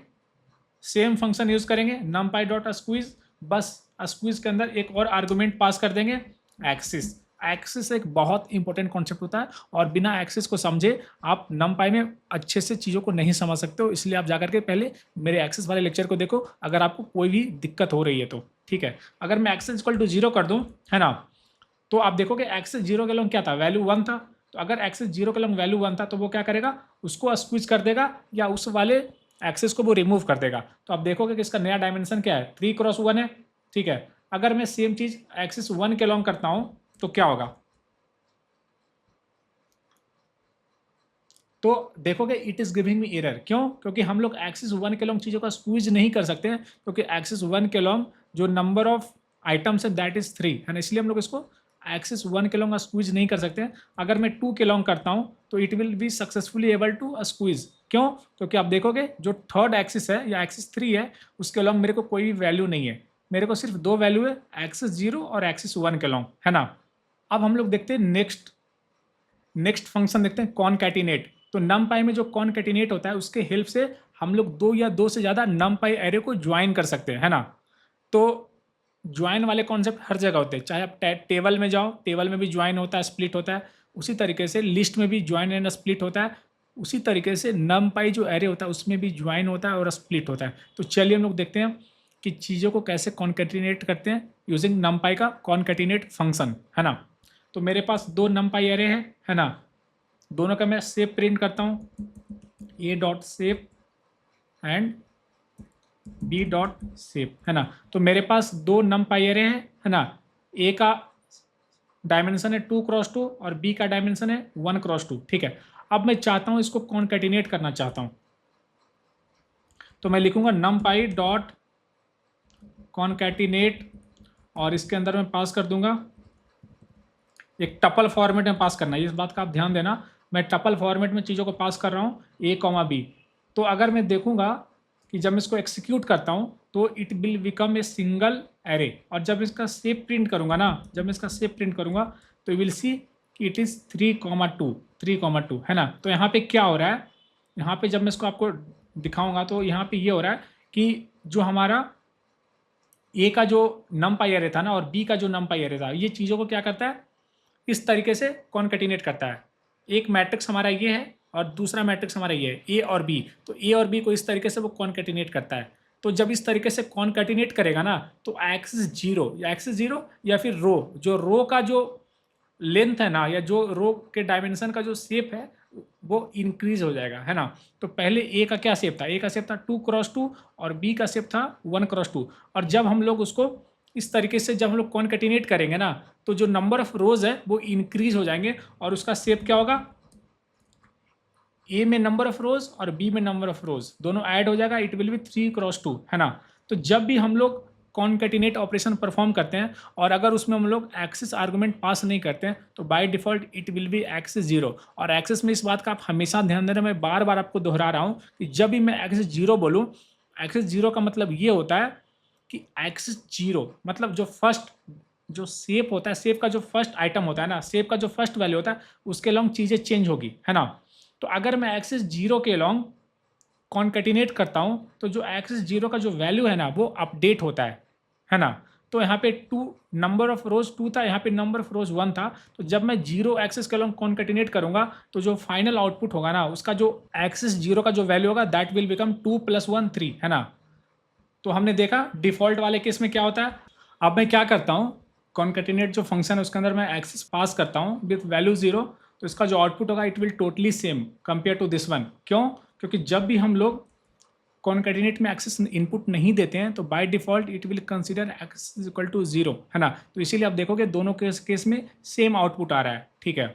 सेम फंक्शन यूज करेंगे, numpy डॉट स्क्वीज। बस स्क्वीज के अंदर एक और आर्गुमेंट पास कर देंगे, एक्सिस। एक्सिस एक बहुत इंपॉर्टेंट कॉन्सेप्ट होता है और बिना एक्सिस को समझे आप numpy में अच्छे से चीज़ों को नहीं समझ सकते हो। इसलिए आप जाकर के पहले मेरे एक्सिस वाले लेक्चर को देखो अगर आपको कोई भी दिक्कत हो रही है तो। ठीक है, अगर मैं एक्सिस इक्वल टू 0 कर दूं, है ना, तो आप देखोगे एक्सिस 0 के लॉन्ग क्या था, वैल्यू 1 था। तो अगर एक्सिस 0 के लॉन्ग वैल्यू 1 था तो वो क्या करेगा, उसको स्क्वीज कर देगा या उस वाले एक्सिस को वो रिमूव कर देगा। तो आप देखोगे कि इसका नया डायमेंशन क्या है, 3 क्रॉस 1 है। ठीक है, अगर मैं सेम चीज एक्सिस 1 के लॉन्ग करता हूं तो क्या होगा, तो देखोगे it is giving me error. क्यों, क्योंकि हम लोग एक्सिस 1 के लॉन्ग चीज़ों का स्क्वीज नहीं कर सकते हैं, क्योंकि एक्सिस 1 के लॉन्ग जो नंबर ऑफ आइटम्स है दैट इज 3 है ना, इसलिए हम लोग इसको एक्सिस 1 के लॉन्ग स्क्वीज नहीं कर सकते हैं। अगर मैं 2 के लॉन्ग करता हूँ तो it will be successfully able to squeeze. क्यों, क्योंकि आप देखोगे जो थर्ड एक्सिस है या एक्सिस 3 है उसके लॉन्ग मेरे को कोई भी वैल्यू नहीं है, मेरे को सिर्फ 2 वैल्यू है, एक्सिस 0 और एक्सिस 1 के लॉन्ग, है ना। अब हम लोग देखते हैं नेक्स्ट फंक्शन देखते हैं, कॉनकैटिनेट। तो numpy में जो कॉनकैटिनेट होता है उसके हेल्प से हम लोग 2 या 2 से ज़्यादा numpy एरे को ज्वाइन कर सकते हैं, है ना। तो ज्वाइन वाले कॉन्सेप्ट हर जगह होते हैं, चाहे आप टेबल में जाओ, टेबल में भी ज्वाइन होता है, स्प्लिट होता है। उसी तरीके से लिस्ट में भी ज्वाइन एंड स्प्लिट होता है। उसी तरीके से numpy जो एरे होता है उसमें भी ज्वाइन होता है और स्प्लिट होता है। तो चलिए हम लोग देखते हैं कि चीज़ों को कैसे कॉनकैटिनेट करते हैं यूजिंग numpy का कॉनकैटिनेट फंक्शन, है ना। तो मेरे पास 2 numpy एरे हैं, है ना, दोनों का मैं सेप प्रिंट करता हूँ, A dot shape and B dot shape, है ना। तो मेरे पास 2 numpy एरे हैं, है ना, ए का डायमेंशन है 2 क्रॉस 2 और बी का डायमेंशन है 1 क्रॉस 2। ठीक है, अब मैं चाहता हूँ इसको कॉनकैटिनेट करना चाहता हूँ, तो मैं लिखूंगा numpy डॉट कॉनकैटिनेट और इसके अंदर मैं पास कर दूंगा एक टपल फॉर्मेट में पास करना है, इस बात का आप ध्यान देना। मैं टपल फॉर्मेट में चीज़ों को पास कर रहा हूँ, ए कॉमा बी। तो अगर मैं देखूंगा कि जब मैं इसको एक्सिक्यूट करता हूँ तो it will become a single array, और जब इसका सेप प्रिंट करूँगा ना, जब मैं इसका सेप प्रिंट करूँगा तो विल सी कि इट इज़ 3,2 है ना। तो यहाँ पे क्या हो रहा है, यहाँ पे जब मैं इसको आपको दिखाऊंगा तो यहाँ पे ये हो रहा है कि जो हमारा ए का जो numpy एरे था ना और बी का जो numpy एरे था, ये चीज़ों को क्या करता है, इस तरीके से कॉनकैटिनेट करता है। एक मैट्रिक्स हमारा ये है और दूसरा मैट्रिक्स हमारा ये है, ए और बी। तो ए और बी को इस तरीके से वो कॉनकैटिनेट करता है। तो जब इस तरीके से कॉनकैटिनेट करेगा ना तो एक्सिस 0 या फिर रो, जो रो का जो लेंथ है ना या जो रो के डायमेंशन का जो शेप है वो इंक्रीज हो जाएगा, है ना। तो पहले ए का क्या शेप था, ए का शेप था 2 क्रॉस 2 और बी का शेप था 1 क्रॉस 2। और जब हम लोग उसको इस तरीके से जब हम लोग कॉनकैटिनेट करेंगे ना तो जो नंबर ऑफ रोज है वो इंक्रीज हो जाएंगे और उसका शेप क्या होगा, ए में नंबर ऑफ रोज और बी में नंबर ऑफ रोज दोनों ऐड हो जाएगा, इट विल बी 3 क्रॉस 2, है ना। तो जब भी हम लोग कॉनकैटिनेट ऑपरेशन परफॉर्म करते हैं और अगर उसमें हम लोग एक्सिस आर्गुमेंट पास नहीं करते हैं तो by default it will B axis 0। और एक्सिस में इस बात का आप हमेशा ध्यान देना, मैं बार बार आपको दोहरा रहा हूँ कि जब भी मैं एक्सिस 0 बोलूँ, एक्सिस 0 का मतलब ये होता है कि एक्सिस 0 मतलब जो फर्स्ट जो शेप होता है, शेप का जो फर्स्ट आइटम होता है ना, शेप का जो फर्स्ट वैल्यू होता है उसके लॉन्ग चीज़ें चेंज होगी, है ना। तो अगर मैं एक्सिस 0 के लॉन्ग कॉनकैटिनेट करता हूँ तो जो एक्सिस 0 का जो वैल्यू है ना वो अपडेट होता है ना। तो यहाँ पे 2 नंबर ऑफ रोज 2 था, यहाँ पे नंबर ऑफ रोज 1 था। तो जब मैं 0 एक्सिस के लॉन्ग कॉनकैटिनेट करूँगा तो जो फाइनल आउटपुट होगा ना उसका जो एक्सिस 0 का जो वैल्यू होगा दैट विल बिकम 2 + 1 3, है ना। तो हमने देखा डिफॉल्ट वाले केस में क्या होता है। अब मैं क्या करता हूँ, कॉनकैटिनेट जो फंक्शन है उसके अंदर मैं एक्सिस पास करता हूँ विथ वैल्यू 0, तो इसका जो आउटपुट होगा it will totally same compare to this one. क्यों, क्योंकि जब भी हम लोग कॉन्केटिनेट में एक्सेस इनपुट नहीं देते हैं तो by default it will consider X is equal to 0, है ना। तो इसीलिए आप देखोगे दोनों केस में सेम आउटपुट आ रहा है, ठीक है।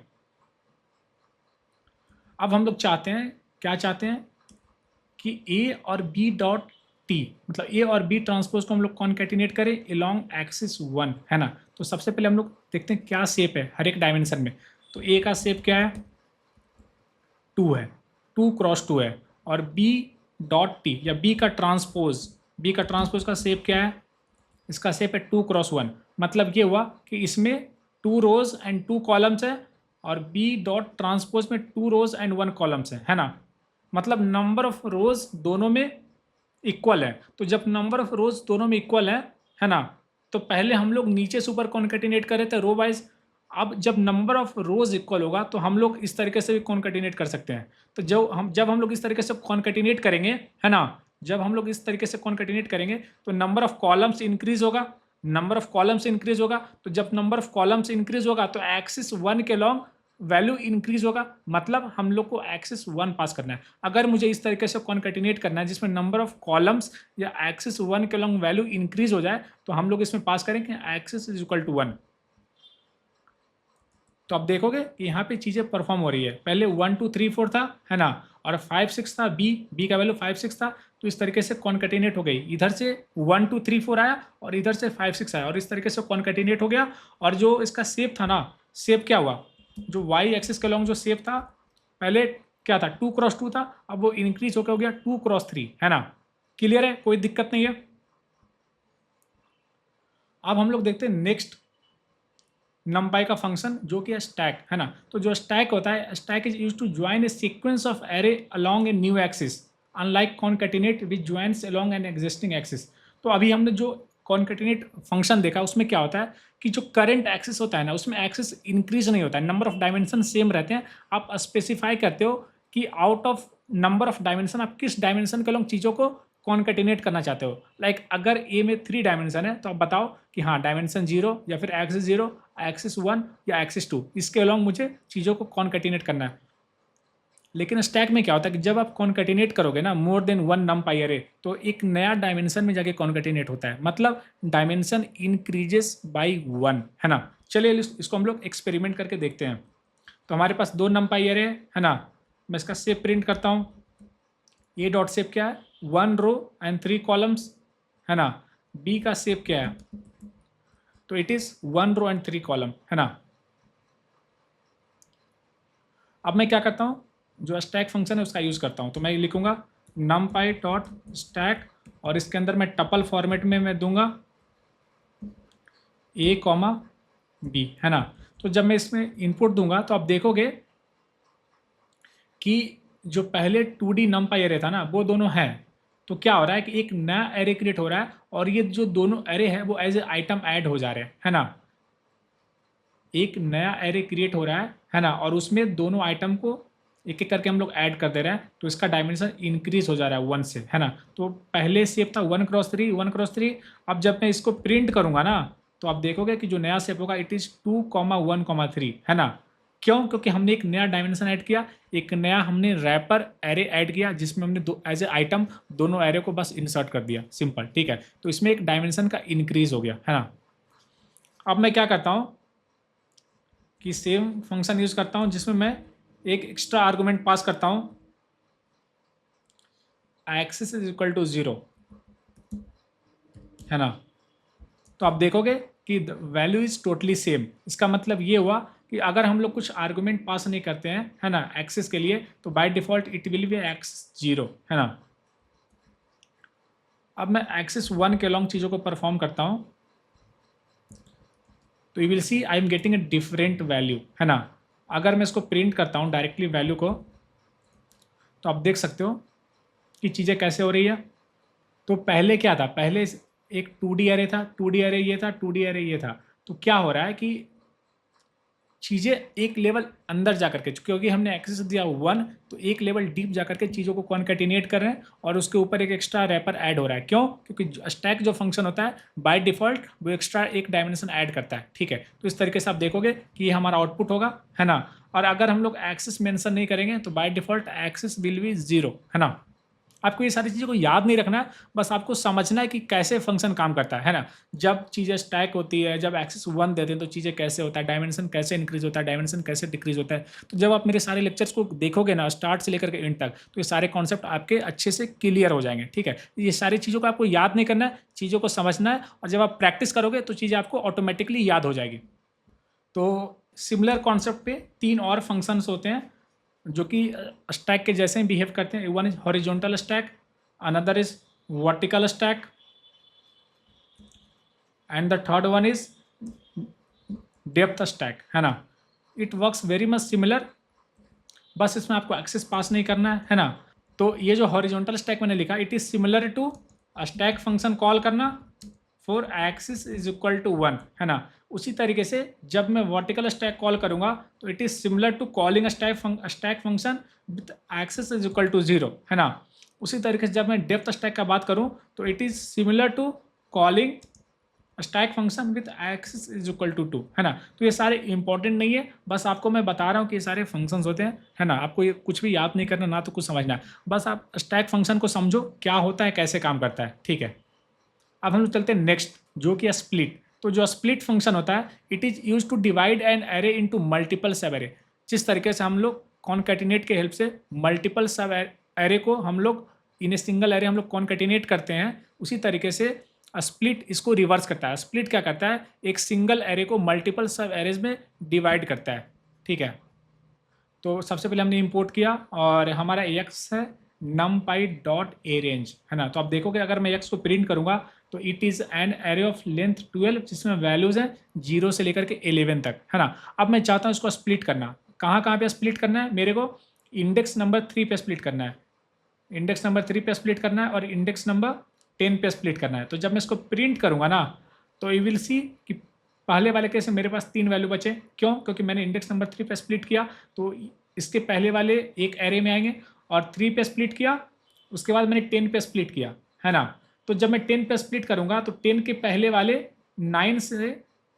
अब हम लोग चाहते हैं, क्या चाहते हैं कि ए और बी डॉट टी, मतलब ए और बी ट्रांसपोज को हम लोग कॉन्केटिनेट करें अलोंग एक्सिस 1, है ना। तो सबसे पहले हम लोग देखते हैं क्या शेप है हर एक डायमेंशन में। तो ए का शेप क्या है, 2 है, 2 क्रॉस 2 है। और बी डॉट टी या बी का ट्रांसपोज का शेप क्या है, इसका शेप है 2 क्रॉस 1। मतलब ये हुआ कि इसमें 2 रोज एंड 2 कॉलम्स है और बी डॉट ट्रांसपोज में 2 रोज एंड 1 कॉलम्स है ना। मतलब नंबर ऑफ रोज दोनों में इक्वल है। तो जब नंबर ऑफ रोज दोनों में इक्वल है ना, तो पहले हम लोग नीचे से ऊपर कॉन्केटिनेट कर रहे थे रो वाइज। अब जब नंबर ऑफ रोज इक्वल होगा तो हम लोग इस तरीके से भी कॉन्केटिनेट कर सकते हैं। तो जब हम लोग इस तरीके से कॉन्केटिनेट करेंगे, है ना, जब हम लोग इस तरीके से कॉन्केटिनेट करेंगे तो नंबर ऑफ कॉलम्स इंक्रीज होगा, तो जब नंबर ऑफ कॉलम्स इंक्रीज होगा तो एक्सिस 1 के लॉन्ग वैल्यू इंक्रीज होगा। मतलब हम लोग को एक्सिस 1 पास करना है। अगर मुझे इस तरीके से कॉन्केटिनेट करना है जिसमें नंबर ऑफ कॉलम्स या एक्सिस 1 के लॉन्ग वैल्यू इंक्रीज हो जाए तो हम लोग इसमें पास करेंगे एक्सिस इज इक्वल टू 1। तो आप देखोगे कि यहाँ पे चीज़ें परफॉर्म हो रही है। पहले 1 2 3 4 था, है ना, और 5 6 था, बी का वैल्यू 5 6 था। तो इस तरीके से कॉन्केटिनेट हो गई, इधर से 1 2 3 4 आया और इधर से 5 6 आया और इस तरीके से कॉन्केटिनेट हो गया। और जो इसका शेप था ना, शेप क्या हुआ, जो वाई एक्सिस के लॉन्ग जो शेप था पहले क्या था, 2 क्रॉस 2 था, अब वो इंक्रीज होकर हो गया 2 क्रॉस 3, है ना। क्लियर है, कोई दिक्कत नहीं है। अब हम लोग देखते हैं नेक्स्ट नंपाई का फंक्शन जो कि है स्टैक, है ना। तो जो स्टैक होता है, stack is used to join a sequence of array along a new axis unlike concatenate which joins along an existing axis. तो अभी हमने जो कॉन्केटिनेट फंक्शन देखा उसमें क्या होता है कि जो करंट एक्सिस होता है ना, उसमें एक्सिस इंक्रीज नहीं होता है, नंबर ऑफ डायमेंशन सेम रहते हैं। आप स्पेसिफाई करते हो कि out of number of dimension आप किस डायमेंशन के लोग चीज़ों को कॉन्केटिनेट करना चाहते हो। लाइक अगर ए में 3 डायमेंशन है तो आप बताओ कि हाँ डायमेंशन 0 या फिर एक्सिस 0, एक्सिस 1 या एक्सिस 2, इसके अलॉन्ग मुझे चीज़ों को कॉन्केटिनेट करना है। लेकिन स्टैक में क्या होता है कि जब आप कॉन्केटिनेट करोगे ना मोर देन 1 नंपाई अरे, तो एक नया डायमेंशन में जाके कॉन्केटिनेट होता है, मतलब डायमेंशन इंक्रीजेस बाई 1, है ना। चलिए इसको हम लोग एक्सपेरिमेंट करके देखते हैं। तो हमारे पास 2 नंपाई अरे है ना, मैं इसका शेप प्रिंट करता हूँ। ए डॉट शेप क्या है, 1 रो एंड 3 कॉलम्स, है ना। बी का शेप क्या है, तो it is 1 row and 3 column, है ना। अब मैं क्या करता हूँ, जो स्टैक फंक्शन है उसका यूज करता हूँ। तो मैं लिखूंगा numpy डॉट स्टैक और इसके अंदर मैं टपल फॉर्मेट में मैं दूंगा a कॉमा b, है ना। तो जब मैं इसमें इनपुट दूंगा तो आप देखोगे कि जो पहले 2D numpy एरे था ना वो दोनों हैं। तो क्या हो रहा है कि एक नया एरे क्रिएट हो रहा है और ये जो दोनों एरे हैं वो एज ए आइटम ऐड हो जा रहे हैं, है ना। एक नया एरे क्रिएट हो रहा है ना, और उसमें दोनों आइटम को एक एक करके हम लोग ऐड कर दे रहे हैं। तो इसका डायमेंशन इंक्रीज हो जा रहा है 1 से, है ना। तो पहले शेप था 1 क्रॉस 3, 1 क्रॉस 3। अब जब मैं इसको प्रिंट करूंगा ना तो आप देखोगे कि जो नया शेप होगा इट इज़ 2, 1, 3, है ना। क्यों, क्योंकि हमने एक नया डायमेंशन ऐड किया, एक नया हमने रैपर एरे ऐड किया जिसमें हमने दो एज ए आइटम दोनों एरे को बस इंसर्ट कर दिया, सिंपल, ठीक है। तो इसमें एक डायमेंशन का इंक्रीज हो गया, है ना। अब मैं क्या करता हूँ कि सेम फंक्शन यूज करता हूँ जिसमें मैं एक एक्स्ट्रा आर्गुमेंट पास करता हूँ, एक्सिस इज इक्वल टू 0, है ना। तो आप देखोगे कि वैल्यू इज टोटली सेम। इसका मतलब ये हुआ कि अगर हम लोग कुछ आर्गुमेंट पास नहीं करते हैं, है ना, एक्सिस के लिए, तो by default it will B axis 0, है ना। अब मैं एक्सिस 1 के लॉन्ग चीज़ों को परफॉर्म करता हूँ तो you will see I am getting a different value, है ना। अगर मैं इसको प्रिंट करता हूँ डायरेक्टली वैल्यू को तो आप देख सकते हो कि चीज़ें कैसे हो रही है। तो पहले क्या था, पहले एक 2D एरे था, 2D एरे ये था, 2D एरे ये था। तो क्या हो रहा है कि चीज़ें एक लेवल अंदर जा करके, क्योंकि हमने एक्सेस दिया 1, तो एक लेवल डीप जा करके चीज़ों को कॉन्केटिनेट कर रहे हैं और उसके ऊपर एक एक्स्ट्रा रैपर ऐड हो रहा है। क्यों, क्योंकि स्टैक जो फंक्शन होता है बाय डिफॉल्ट वो एक्स्ट्रा एक डायमेंशन ऐड करता है, ठीक है। तो इस तरीके से आप देखोगे कि ये हमारा आउटपुट होगा, है ना। और अगर हम लोग एक्सेस मेंशन नहीं करेंगे तो by default axis will be 0, है ना। आपको ये सारी चीज़ों को याद नहीं रखना है, बस आपको समझना है कि कैसे फंक्शन काम करता है ना। जब चीज़ें स्टैक होती है, जब एक्सेस 1 देते हैं तो चीज़ें कैसे होता है, डायमेंशन कैसे इंक्रीज होता है, डायमेंशन कैसे डिक्रीज होता है। तो जब आप मेरे सारे लेक्चर्स को देखोगे ना स्टार्ट से लेकर के एंड तक, तो ये सारे कॉन्सेप्ट आपके अच्छे से क्लियर हो जाएंगे। ठीक है, ये सारी चीज़ों को आपको याद नहीं करना है, चीज़ों को समझना है, और जब आप प्रैक्टिस करोगे तो चीज़ें आपको ऑटोमेटिकली याद हो जाएगी। तो सिमिलर कॉन्सेप्ट पे 3 और फंक्शंस होते हैं जो कि स्टैक के जैसे ही बिहेव करते हैं। One is horizontal stack, another is vertical stack, and the third one is depth stack, है ना। It works very much similar, बस इसमें आपको एक्सेस पास नहीं करना है ना। तो ये जो हॉरिजॉन्टल स्टैक मैंने लिखा, it is similar to stack function call करना for axis is equal to 1, है ना। उसी तरीके से जब मैं वर्टिकल स्टैक कॉल करूंगा तो it is similar to calling stack function with axis is equal to 0, है ना। उसी तरीके से जब मैं डेप्थ स्टैक का बात करूं तो it is similar to calling stack function with axis is equal to 2, है ना। तो ये सारे इंपॉर्टेंट नहीं है, बस आपको मैं बता रहा हूँ कि ये सारे फंक्शंस होते हैं, है ना। आपको ये कुछ भी याद नहीं करना, ना तो कुछ समझना है, बस आप स्टैक फंक्शन को समझो क्या होता है, कैसे काम करता है। ठीक है, अब हम लोग चलते हैं नेक्स्ट, जो कि स्प्लिट। तो जो स्प्लिट फंक्शन होता है, it is use to divide an array into multiple sub array. जिस तरीके से हम लोग कॉन्कैटिनेट के हेल्प से मल्टीपल सब एरे को हम लोग इन ए सिंगल एरे हम लोग कॉन्कैटिनेट करते हैं, उसी तरीके से स्प्लिट इसको रिवर्स करता है। स्प्लिट क्या करता है, एक सिंगल एरे को मल्टीपल सब एरेज में डिवाइड करता है। ठीक है, तो सबसे पहले हमने इंपोर्ट किया और हमारा एक्स है numpy डॉट ए रेंज, है ना। तो आप देखोगे अगर मैं एक्स को प्रिंट करूंगा तो it is an array of length 12 जिसमें वैल्यूज़ हैं 0 से लेकर के 11 तक, है ना। अब मैं चाहता हूँ इसको स्प्लिट करना, कहाँ कहाँ पे स्प्लिट करना है, मेरे को इंडेक्स नंबर 3 पे स्प्लिट करना है, इंडेक्स नंबर 3 पे स्प्लिट करना है और इंडेक्स नंबर 10 पे स्प्लिट करना है। तो जब मैं इसको प्रिंट करूँगा ना तो यू विल सी कि पहले वाले केस में मेरे पास 3 वैल्यू बचे, क्यों, क्योंकि मैंने इंडेक्स नंबर 3 पे स्प्लिट किया, तो इसके पहले वाले एक एरे में आएंगे, और 3 पे स्प्लिट किया, उसके बाद मैंने 10 पे स्प्लिट किया, है ना। तो जब मैं 10 पे स्प्लिट करूंगा तो 10 के पहले वाले 9 से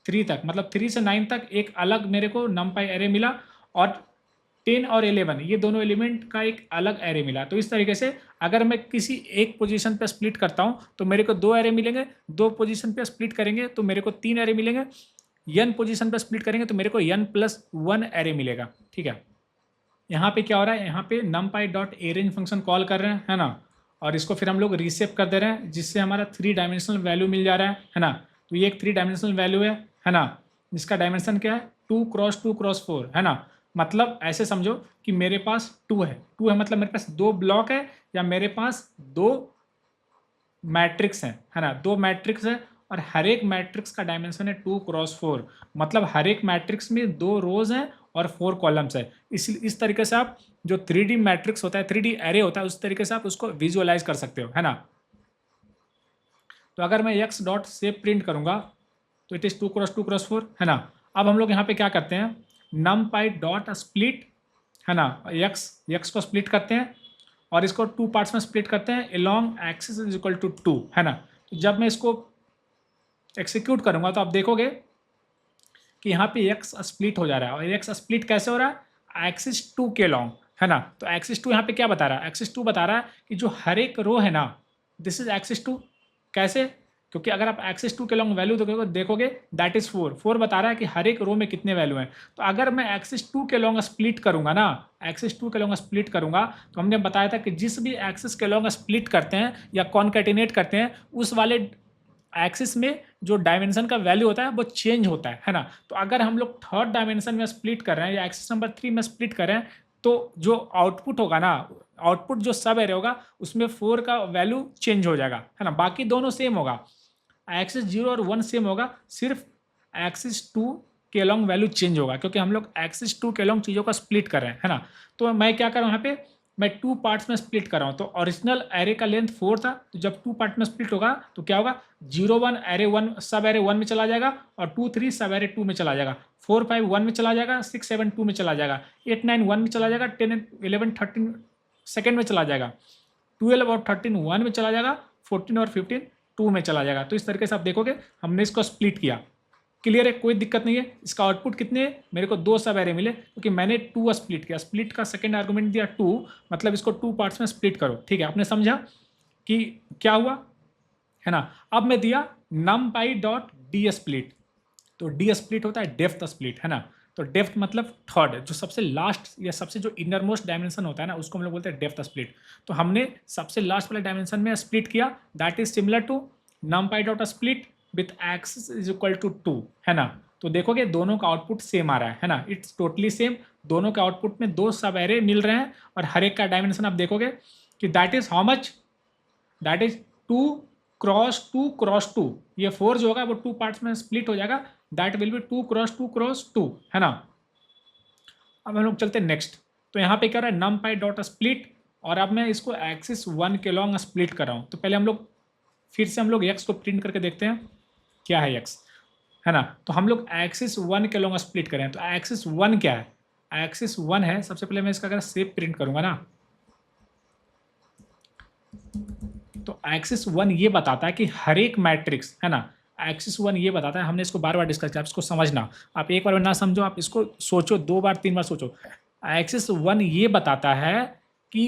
3 तक, मतलब 3 से 9 तक एक अलग मेरे को numpy एरे मिला, और 10 और 11 ये दोनों एलिमेंट का एक अलग एरे मिला। तो इस तरीके से अगर मैं किसी एक पोजीशन पे स्प्लिट करता हूँ तो मेरे को 2 एरे मिलेंगे, 2 पोजीशन पे स्प्लिट करेंगे तो मेरे को 3 एरे मिलेंगे, n पोजीशन पे स्प्लिट करेंगे तो मेरे को n+1 एरे मिलेगा। ठीक है, यहाँ पे क्या हो रहा है, यहाँ पे numpy dot arrange function call कर रहे हैं, है ना, और इसको फिर हम लोग रीसेप कर दे रहे हैं जिससे हमारा 3 डायमेंशनल वैल्यू मिल जा रहा है ना। तो ये एक 3 डायमेंशनल वैल्यू है ना, जिसका डायमेंशन क्या है 2x2x4, है ना। मतलब ऐसे समझो कि मेरे पास 2 है मतलब मेरे पास 2 ब्लॉक है, या मेरे पास 2 मैट्रिक्स हैं, है ना, 2 मैट्रिक्स है, और हर एक मैट्रिक्स का डायमेंशन है 2x4, मतलब हर एक मैट्रिक्स में 2 रोज हैं और 4 कॉलम्स है। इस तरीके से आप जो 3D मैट्रिक्स होता है, 3D एरे होता है, उस तरीके से आप उसको विजुअलाइज कर सकते हो, है ना। तो अगर मैं x डॉट से प्रिंट करूंगा तो इट इज 2x2x4, है ना। अब हम लोग यहाँ पे क्या करते हैं, numpy डॉट स्प्लिट, है ना, x को स्प्लिट करते हैं और इसको 2 पार्ट्स में स्प्लिट करते हैं along axis is equal to 2, है ना। तो जब मैं इसको एक्सिक्यूट करूंगा तो आप देखोगे कि यहाँ पे x स्प्लिट हो जा रहा है, और x स्प्लिट कैसे हो रहा है, एक्सिस 2 के लॉन्ग, है ना। तो एक्सिस 2 यहाँ पे क्या बता रहा है, एक्सिस 2 बता रहा है कि जो हर एक रो है ना, दिस इज एक्सिस 2। कैसे, क्योंकि अगर आप एक्सिस 2 के लॉन्ग वैल्यू देखोगे दैट इज 4 बता रहा है कि हर एक रो में कितने वैल्यू हैं। तो अगर मैं एक्सिस 2 के लॉन्ग स्प्लिट करूंगा ना, एक्सिस 2 के लॉन्ग स्प्लिट करूंगा, तो हमने बताया था कि जिस भी एक्सिस के लॉन्ग स्प्लिट करते हैं या कॉन्कैटिनेट करते हैं, उस वाले एक्सिस में जो डायमेंशन का वैल्यू होता है वो चेंज होता है ना। तो अगर हम लोग थर्ड डायमेंशन में स्प्लिट कर रहे हैं या एक्सिस नंबर 3 में स्प्लिट कर रहे हैं, तो जो आउटपुट होगा ना, आउटपुट जो सब एरे होगा उसमें 4 का वैल्यू चेंज हो जाएगा, है ना। बाकी दोनों सेम होगा, एक्सिस 0 और 1 सेम होगा, सिर्फ एक्सिस 2 के लॉन्ग वैल्यू चेंज होगा, क्योंकि हम लोग एक्सिस 2 के लॉन्ग चीज़ों का स्प्लिट कर रहे हैं, है ना। तो मैं क्या कर रहा हूँ यहाँ पे, मैं 2 पार्ट्स में स्प्लिट कर रहा हूँ। तो ओरिजिनल एरे का लेंथ 4 था, तो जब 2 पार्ट में स्प्लिट होगा तो क्या होगा, 0 1 एरे 1 सब एरे 1 में चला जाएगा, और 2 3 सब एरे 2 में चला जाएगा, 4 5 1 में चला जाएगा, 6 7 2 में चला जाएगा, 8 9 1 में चला जाएगा, 10 11 13 सेकेंड में चला जाएगा, 12 और 13 1 में चला जाएगा, 14 और 15 2 में चला जाएगा। तो इस तरीके से आप देखोगे हमने इसको स्प्लिट किया क्लियर है, कोई दिक्कत नहीं है। इसका आउटपुट कितने, मेरे को 2 सब एरे मिले क्योंकि मैंने 2 स्प्लिट किया। स्प्लिट का सेकंड आर्गुमेंट दिया 2, मतलब इसको 2 पार्ट्स में स्प्लिट करो। ठीक है, आपने समझा कि क्या हुआ, है ना। अब मैं दिया numpy डॉट डी स्प्लिट, तो डी स्प्लिट होता है डेप्थ स्प्लिट, है ना। तो डेप्थ मतलब थर्ड, जो सबसे लास्ट या सबसे जो इनर मोस्ट डायमेंशन होता है ना, उसको हम लोग बोलते हैं डेप्थ स्प्लिट। तो हमने सबसे लास्ट वाले डायमेंशन में स्प्लिट किया, that is similar to numpy dot split with axis is equal to 2, है ना। तो देखोगे दोनों का आउटपुट सेम आ रहा है ना, इट्स टोटली सेम। दोनों के आउटपुट में 2 सब एरे मिल रहे हैं और हर एक का डायमेंशन आप देखोगे कि that is how much, that is 2 cross 2 cross 2। ये 4 जो होगा वो 2 पार्ट्स में स्प्लिट हो जाएगा, that will be 2 cross 2 cross 2, है ना। अब हम लोग चलते हैं नेक्स्ट। तो यहाँ पे क्या रहा है, numpy डॉट स्प्लिट, और अब मैं इसको एक्सिस 1 के लॉन्ग स्प्लिट कर रहा हूँ। तो पहले हम लोग फिर से हम लोग x को प्रिंट करके देखते हैं क्या है x, है ना। तो हम लोग एक्सिस 1 के लॉन्ग स्प्लिट करें, तो एक्सिस 1 क्या है, एक्सिस 1 है, सबसे पहले मैं इसका अगर शेप प्रिंट करूंगा ना, तो एक्सिस 1 ये बताता है कि हर एक मैट्रिक्स, है ना। एक्सिस 1 ये बताता है, हमने इसको बार बार डिस्कस किया, आप इसको समझना, आप एक बार ना समझो, आप इसको सोचो 2 बार 3 बार सोचो। एक्सिस 1 ये बताता है कि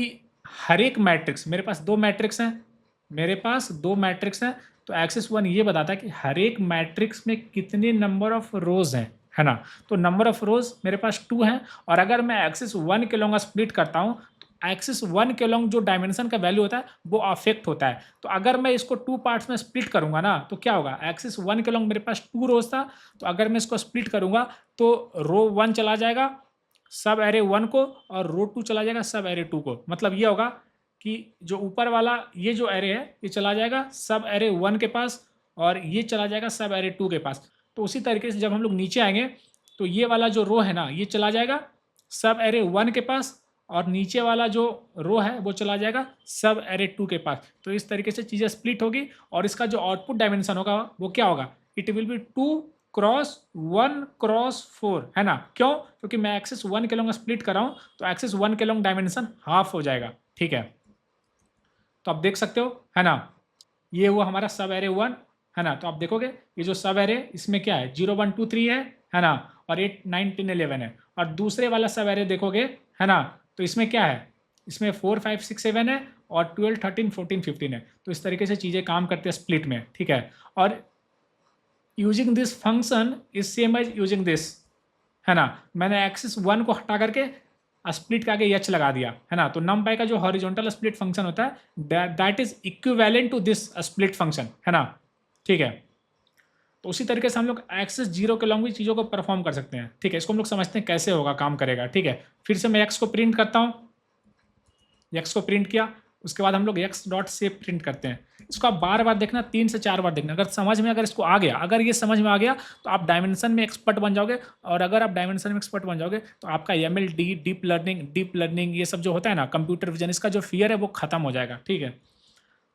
हर एक मैट्रिक्स, मेरे पास 2 मैट्रिक्स हैं, मेरे पास 2 मैट्रिक्स हैं, तो एक्सिस 1 ये बताता है कि हर एक मैट्रिक्स में कितने नंबर ऑफ रोज हैं, है ना। तो नंबर ऑफ रोज मेरे पास 2 हैं, और अगर मैं एक्सिस 1 के लॉन्ग स्प्लिट करता हूँ, एक्सिस 1 के लॉन्ग जो डायमेंशन का वैल्यू होता है वो अफेक्ट होता है। तो अगर मैं इसको 2 पार्ट्स में स्प्लिट करूंगा ना, तो क्या होगा, एक्सिस 1 के लॉन्ग मेरे पास 2 रोज था, तो अगर मैं इसको स्प्लिट करूंगा तो रो 1 चला जाएगा सब एरे 1 को, और रो 2 चला जाएगा सब एरे 2 को। मतलब ये होगा कि जो ऊपर वाला ये जो एरे है ये चला जाएगा सब एरे 1 के पास, और ये चला जाएगा सब एरे 2 के पास। तो उसी तरीके से जब हम लोग नीचे आएंगे तो ये वाला जो रो है ना, ये चला जाएगा सब एरे 1 के पास, और नीचे वाला जो रो है वो चला जाएगा सब एरे 2 के पास। तो इस तरीके से चीज़ें स्प्लिट होगी, और इसका जो आउटपुट डायमेंशन होगा वो क्या होगा, it will B 2 cross 1 cross 4, है ना। क्यों, क्योंकि मैं एक्सिस 1 के लॉन्ग स्प्लिट कर रहा हूँ, तो एक्सिस 1 के लॉन्ग डायमेंशन हाफ हो जाएगा, ठीक है। तो आप देख सकते हो, है ना, ये हुआ हमारा सब एरे 1, है ना। तो आप देखोगे ये जो सब एरे इसमें क्या है, 0 1 2 3 है ना, और 8 9 10 11 है। और दूसरे वाला सब एरे देखोगे, है ना, तो इसमें क्या है, इसमें 4 5 6 7 है, और 12 13 14 15 है। तो इस तरीके से चीज़ें काम करते हैं स्प्लिट में, ठीक है। और using this function is same as using this, है ना। मैंने एक्सिस 1 को हटा करके स्प्लिट के आगे एच लगा दिया, है ना। तो numpy का जो हॉरिजॉन्टल स्प्लिट फंक्शन होता है that is equivalent to this split function, है ना, ठीक है। तो उसी तरीके से हम लोग एक्सिस 0 के लॉन्ग भी चीज़ों को परफॉर्म कर सकते हैं, ठीक है। इसको हम लोग समझते हैं कैसे होगा, काम करेगा, ठीक है। फिर से मैं एक्स को प्रिंट करता हूँ, एक्स को प्रिंट किया, उसके बाद हम लोग एक्स डॉट सेव प्रिंट करते हैं। इसको आप बार बार देखना, 3 से 4 बार देखना, अगर समझ में, अगर इसको आ गया, अगर ये समझ में आ गया तो आप डायमेंशन में एक्सपर्ट बन जाओगे। और अगर आप डायमेंशन में एक्सपर्ट बन जाओगे तो आपका MLD डीप लर्निंग ये सब जो होता है ना, कंप्यूटर विजन, इसका जो फियर है वो खत्म हो जाएगा, ठीक है।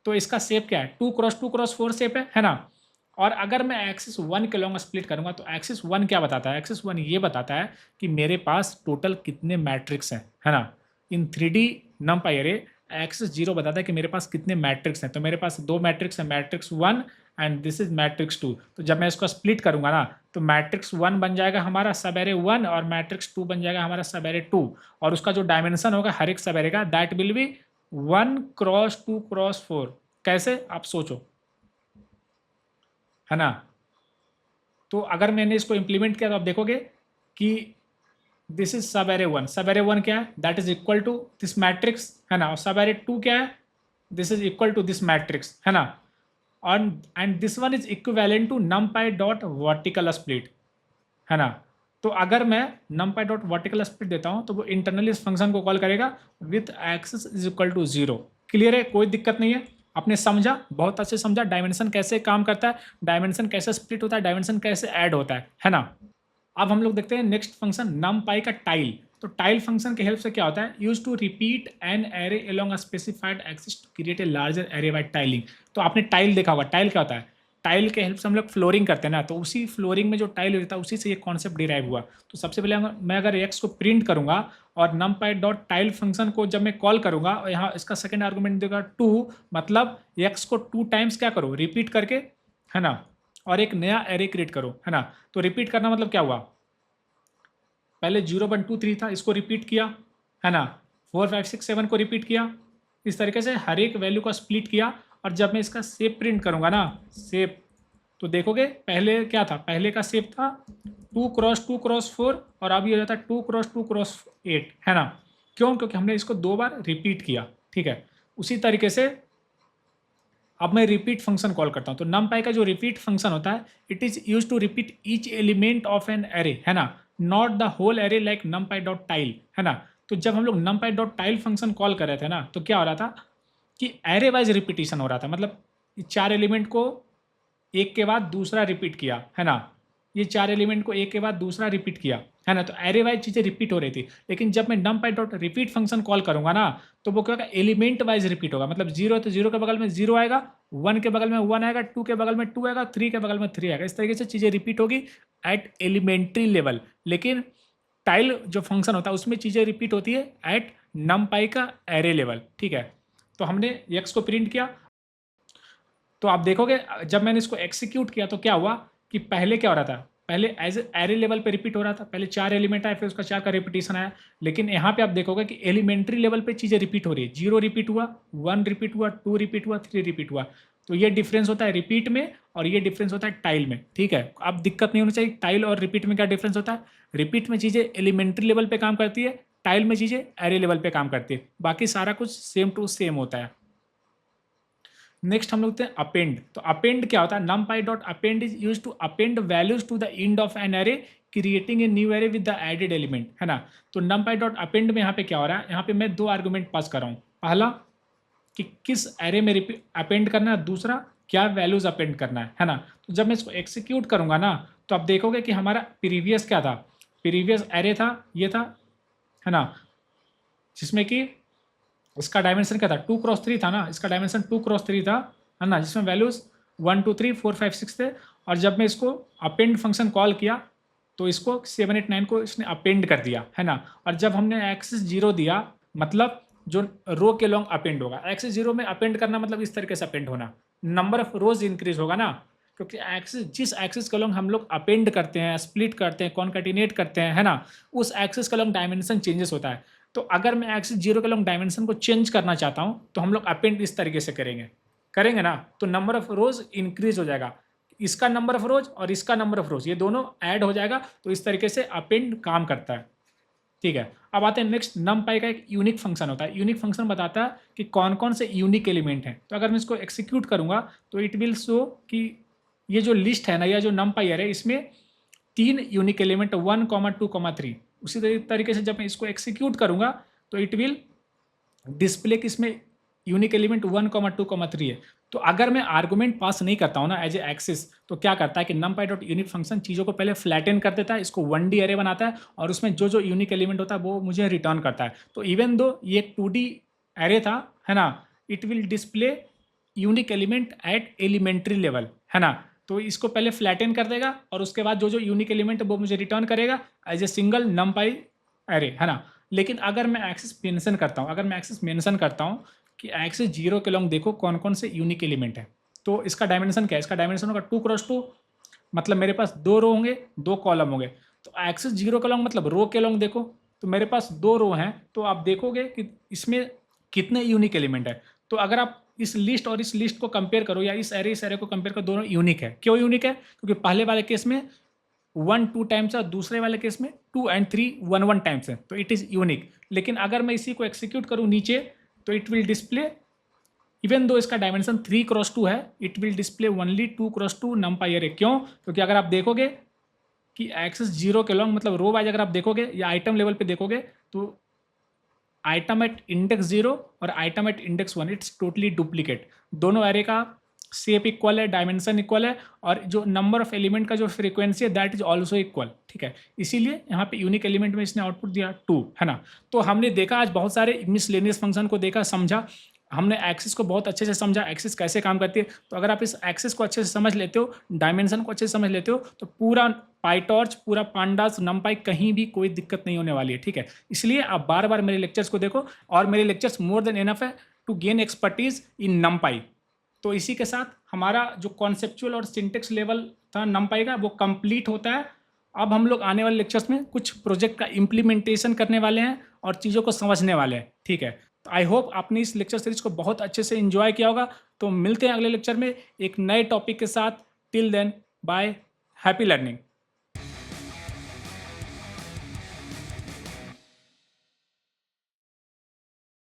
तो इसका शेप क्या है, 2 क्रॉस 2 क्रॉस 4 शेप है ना। और अगर मैं एक्सिस 1 के लॉन्ग स्प्लिट करूंगा तो एक्सिस 1 क्या बताता है, एक्सिस 1 ये बताता है कि मेरे पास टोटल कितने मैट्रिक्स हैं, है ना। इन 3D नंपाई एरे एक्सिस 0 बताता है कि मेरे पास कितने मैट्रिक्स हैं। तो मेरे पास 2 मैट्रिक्स हैं, matrix 1 and this is matrix 2। तो जब मैं इसको स्प्लिट करूंगा ना, तो मैट्रिक्स 1 बन जाएगा हमारा सब एरे 1, और मैट्रिक्स 2 बन जाएगा हमारा सब एरे 2, और उसका जो डायमेंशन होगा हर एक सब एरे का, that will be 1 cross 2 cross 4। कैसे, आप सोचो, है ना। तो अगर मैंने इसको इंप्लीमेंट किया तो आप देखोगे कि दिस इज सब एरे 1, सब एरे 1 क्या है, that is equal to this matrix, है ना। और सब एरे 2 क्या है, this is equal to this matrix, है ना। और and this one is equivalent to numpy dot vertical split, है ना। तो अगर मैं numpy डॉट वर्टिकल स्प्लिट देता हूं तो वो इंटरनली इस फंक्शन को कॉल करेगा with axis is equal to 0। Clear है, कोई दिक्कत नहीं है, आपने समझा, बहुत अच्छे समझा डायमेंशन कैसे काम करता है, डायमेंशन कैसे स्प्लिट होता है, डायमेंशन कैसे ऐड होता है ना। अब हम लोग देखते हैं नेक्स्ट फंक्शन numpy का टाइल। तो टाइल फंक्शन के हेल्प से क्या होता है, use to repeat an array along a specified axis to create a larger array by tiling. तो आपने टाइल देखा होगा, टाइल क्या होता है, टाइल के हेल्प से हम लोग फ्लोरिंग करते हैं ना, तो उसी फ्लोरिंग में जो टाइल होता है उसी से ये कॉन्सेप्ट डिराइव हुआ। तो सबसे पहले मैं अगर एक्स को प्रिंट करूंगा और numpy डॉट टाइल फंक्शन को जब मैं कॉल करूंगा, और यहाँ इसका सेकेंड आर्गूमेंट देगा 2, मतलब एक्स को 2 टाइम्स क्या करो, रिपीट करके, है ना, और एक नया एरे क्रिएट करो, है ना। तो रिपीट करना मतलब क्या हुआ, पहले 0 1 2 3 था, इसको रिपीट किया, है ना, 4 5 6 7 को रिपीट किया, इस तरीके से हर एक वैल्यू को स्प्लिट किया। और जब मैं इसका शेप प्रिंट करूंगा ना, शेप, तो देखोगे पहले क्या था, पहले का शेप था 2 क्रॉस 2 क्रॉस 4 और अभी हो जाता है 2 क्रॉस 2 क्रॉस 8, है ना। क्यों, क्योंकि हमने इसको 2 बार रिपीट किया, ठीक है। उसी तरीके से अब मैं रिपीट फंक्शन कॉल करता हूं। तो numpy का जो रिपीट फंक्शन होता है, it is use to repeat each element of an array, है ना, not the whole array like numpy.tile, है ना। तो जब हम लोग numpy.tile फंक्शन कॉल कर रहे थे ना, तो क्या हो रहा था कि एरे वाइज रिपीटिशन हो रहा था, मतलब 4 एलिमेंट को एक के बाद दूसरा रिपीट किया, है ना, ये 4 एलिमेंट को एक के बाद दूसरा रिपीट किया, है ना। तो एरे वाइज चीज़ें रिपीट हो रही थी। लेकिन जब मैं numpy.repeat फंक्शन कॉल करूंगा ना, तो वो क्या होगा, एलिमेंट वाइज रिपीट होगा। मतलब 0 है तो 0 के बगल में 0 आएगा, 1 के बगल में 1 आएगा, 2 के बगल में 2 आएगा, 3 के बगल में 3 आएगा। इस तरीके से चीज़ें रिपीट होगी एट एलिमेंट्री लेवल। लेकिन टाइल जो फंक्शन होता है उसमें चीज़ें रिपीट होती है एट numpy का एरे लेवल, ठीक है। तो हमने x को प्रिंट किया, तो आप देखोगे जब मैंने इसको एग्जीक्यूट किया तो क्या हुआ कि पहले क्या हो रहा था, पहले एज एरे लेवल पे रिपीट हो रहा था, पहले 4 एलिमेंट आए, फिर उसका 4 का रिपीटेशन आया। लेकिन यहाँ पे आप देखोगे कि एलिमेंट्री लेवल पे चीज़ें रिपीट हो रही है, 0 रिपीट हुआ, 1 रिपीट हुआ, 2 रिपीट हुआ, 3 रिपीट हुआ। तो ये डिफरेंस होता है रिपीट में और ये डिफरेंस होता है टाइल में, ठीक है। अब दिक्कत नहीं होनी चाहिए, टाइल और रिपीट में क्या डिफरेंस होता है, रिपीट में चीज़ें एलिमेंट्री लेवल पे काम करती है, टाइल में चीज़ें एरे लेवल पे काम करती है, बाकी सारा कुछ सेम टू सेम होता है। नेक्स्ट हम लोग होते हैं अपेंड। तो अपेंड क्या होता है, numpy.append is use to append values to the end of an array creating a new array with the added element, है ना। तो numpy.append में यहाँ पे क्या हो रहा है, यहाँ पे मैं 2 आर्गुमेंट पास कर रहा हूँ। पहला कि किस एरे में अपेंड करना है, दूसरा क्या वैल्यूज अपेंड करना है ना। तो जब मैं इसको एक्सिक्यूट करूंगा ना, तो आप देखोगे कि हमारा प्रीवियस क्या था, प्रीवियस एरे था, ये था, है ना, जिसमें कि इसका डायमेंशन क्या था, 2 क्रॉस 3 था ना, इसका डायमेंशन 2 क्रॉस 3 था, है ना, जिसमें वैल्यूज 1 2 3 4 5 6 थे। और जब मैं इसको अपेंड फंक्शन कॉल किया तो इसको 7 8 9 को इसने अपेंड कर दिया, है ना। और जब हमने एक्सिस 0 दिया, मतलब जो रो के लॉन्ग अपेंड होगा, एक्सिस 0 में अपेंड करना मतलब इस तरीके से अपेंड होना, नंबर ऑफ रोज इंक्रीज होगा ना, क्योंकि एक्सिस, जिस एक्सिस का लॉन्ग हम लोग अपेंड करते हैं, स्प्लिट करते हैं, कॉन्कैटिनेट करते हैं, है ना, उस एक्सिस का लॉन्ग डायमेंशन चेंजेस होता है। तो अगर मैं एक्सिस 0 के लॉन्ग डायमेंशन को चेंज करना चाहता हूं, तो हम लोग अपेंड इस तरीके से करेंगे ना, तो नंबर ऑफ रोज इंक्रीज हो जाएगा, इसका नंबर ऑफ रोज और इसका नंबर ऑफ रोज, ये दोनों ऐड हो जाएगा। तो इस तरीके से अपेंड काम करता है, ठीक है। अब आते हैं नेक्स्ट, numpy का एक यूनिक फंक्शन होता है। यूनिक फंक्शन बताता है कि कौन कौन से यूनिक एलिमेंट हैं। तो अगर मैं इसको एक्सिक्यूट करूंगा तो इट विल शो कि ये जो लिस्ट है ना, या जो numpy है, इसमें 3 यूनिक एलिमेंट 1 2 3। उसी तरीके से जब मैं इसको एक्सिक्यूट करूंगा तो इट विल डिस्प्ले कि इसमें यूनिक एलिमेंट 1 2 3 है। तो अगर मैं आर्गुमेंट पास नहीं करता हूँ ना एज ए एक्सिस, तो क्या करता है कि numpy.unit फंक्शन चीज़ों को पहले फ्लैटन कर देता है, इसको 1D एरे बनाता है और उसमें जो जो यूनिक एलिमेंट होता है वो मुझे रिटर्न करता है। तो इवन दो ये एक 2D एरे था, है ना, it will display unique element at elementary level, है ना। तो इसको पहले फ्लैटन कर देगा और उसके बाद जो जो यूनिक एलिमेंट है वो मुझे रिटर्न करेगा as a single numpy array, है ना। लेकिन अगर मैं एक्सिस मेंशन करता हूँ, कि एक्सिस 0 के लॉन्ग देखो कौन कौन से यूनिक एलिमेंट है, तो इसका डायमेंशन क्या है, इसका डायमेंशन होगा 2 क्रॉस 2, मतलब मेरे पास 2 रो होंगे, 2 कॉलम होंगे। तो एक्सिस 0 के लॉन्ग मतलब रो के लॉन्ग देखो, तो मेरे पास 2 रो हैं, तो आप देखोगे कि इसमें कितने यूनिक एलिमेंट है। तो अगर आप इस लिस्ट और इस लिस्ट को कंपेयर करो, या इस एरे को कंपेयर करो, दोनों यूनिक है। क्यों यूनिक है, क्योंकि पहले वाले केस में 1 2 टाइम्स है और दूसरे वाले केस में 2 and 3 1 1 टाइम्स है, तो इट इज़ यूनिक। लेकिन अगर मैं इसी को एक्सिक्यूट करूँ नीचे, तो it will display, even though इसका डायमेंशन 3 क्रॉस 2 है, it will display only 2 cross 2 numpy array. क्यों, क्योंकि अगर आप देखोगे कि एक्सिस 0 के लॉन्ग मतलब रो वाइज अगर आप देखोगे या आइटम लेवल पे देखोगे, तो आइटम एट इंडेक्स 0 और item at index 1 it's totally duplicate. दोनों एरे का शेप इक्वल है, डायमेंशन इक्वल है, और जो नंबर ऑफ एलिमेंट का जो फ्रीक्वेंसी है दैट इज ऑल्सो इक्वल, ठीक है। इसीलिए यहाँ पे यूनिक एलिमेंट में इसने आउटपुट दिया 2, है ना। तो हमने देखा आज बहुत सारे मिसलेनियस फंक्शन को देखा, समझा, हमने एक्सिस को बहुत अच्छे से समझा, एक्सिस कैसे काम करती है। तो अगर आप इस एक्सिस को अच्छे से समझ लेते हो, डायमेंशन को अच्छे से समझ लेते हो, तो पूरा पाईटॉर्च, पूरा पांडास, numpy कहीं भी कोई दिक्कत नहीं होने वाली है, ठीक है। इसलिए आप बार बार मेरे लेक्चर्स को देखो, और मेरे लेक्चर्स मोर देन एनफ है to gain expertise in numpy। तो इसी के साथ हमारा जो कॉन्सेप्चुअल और सिंटेक्स लेवल था नमपाई का वो कंप्लीट होता है। अब हम लोग आने वाले लेक्चर्स में कुछ प्रोजेक्ट का इम्प्लीमेंटेशन करने वाले हैं और चीज़ों को समझने वाले हैं, ठीक है। तो आई होप आपने इस लेक्चर सीरीज को बहुत अच्छे से एंजॉय किया होगा। तो मिलते हैं अगले लेक्चर में एक नए टॉपिक के साथ। Till then, bye, happy learning.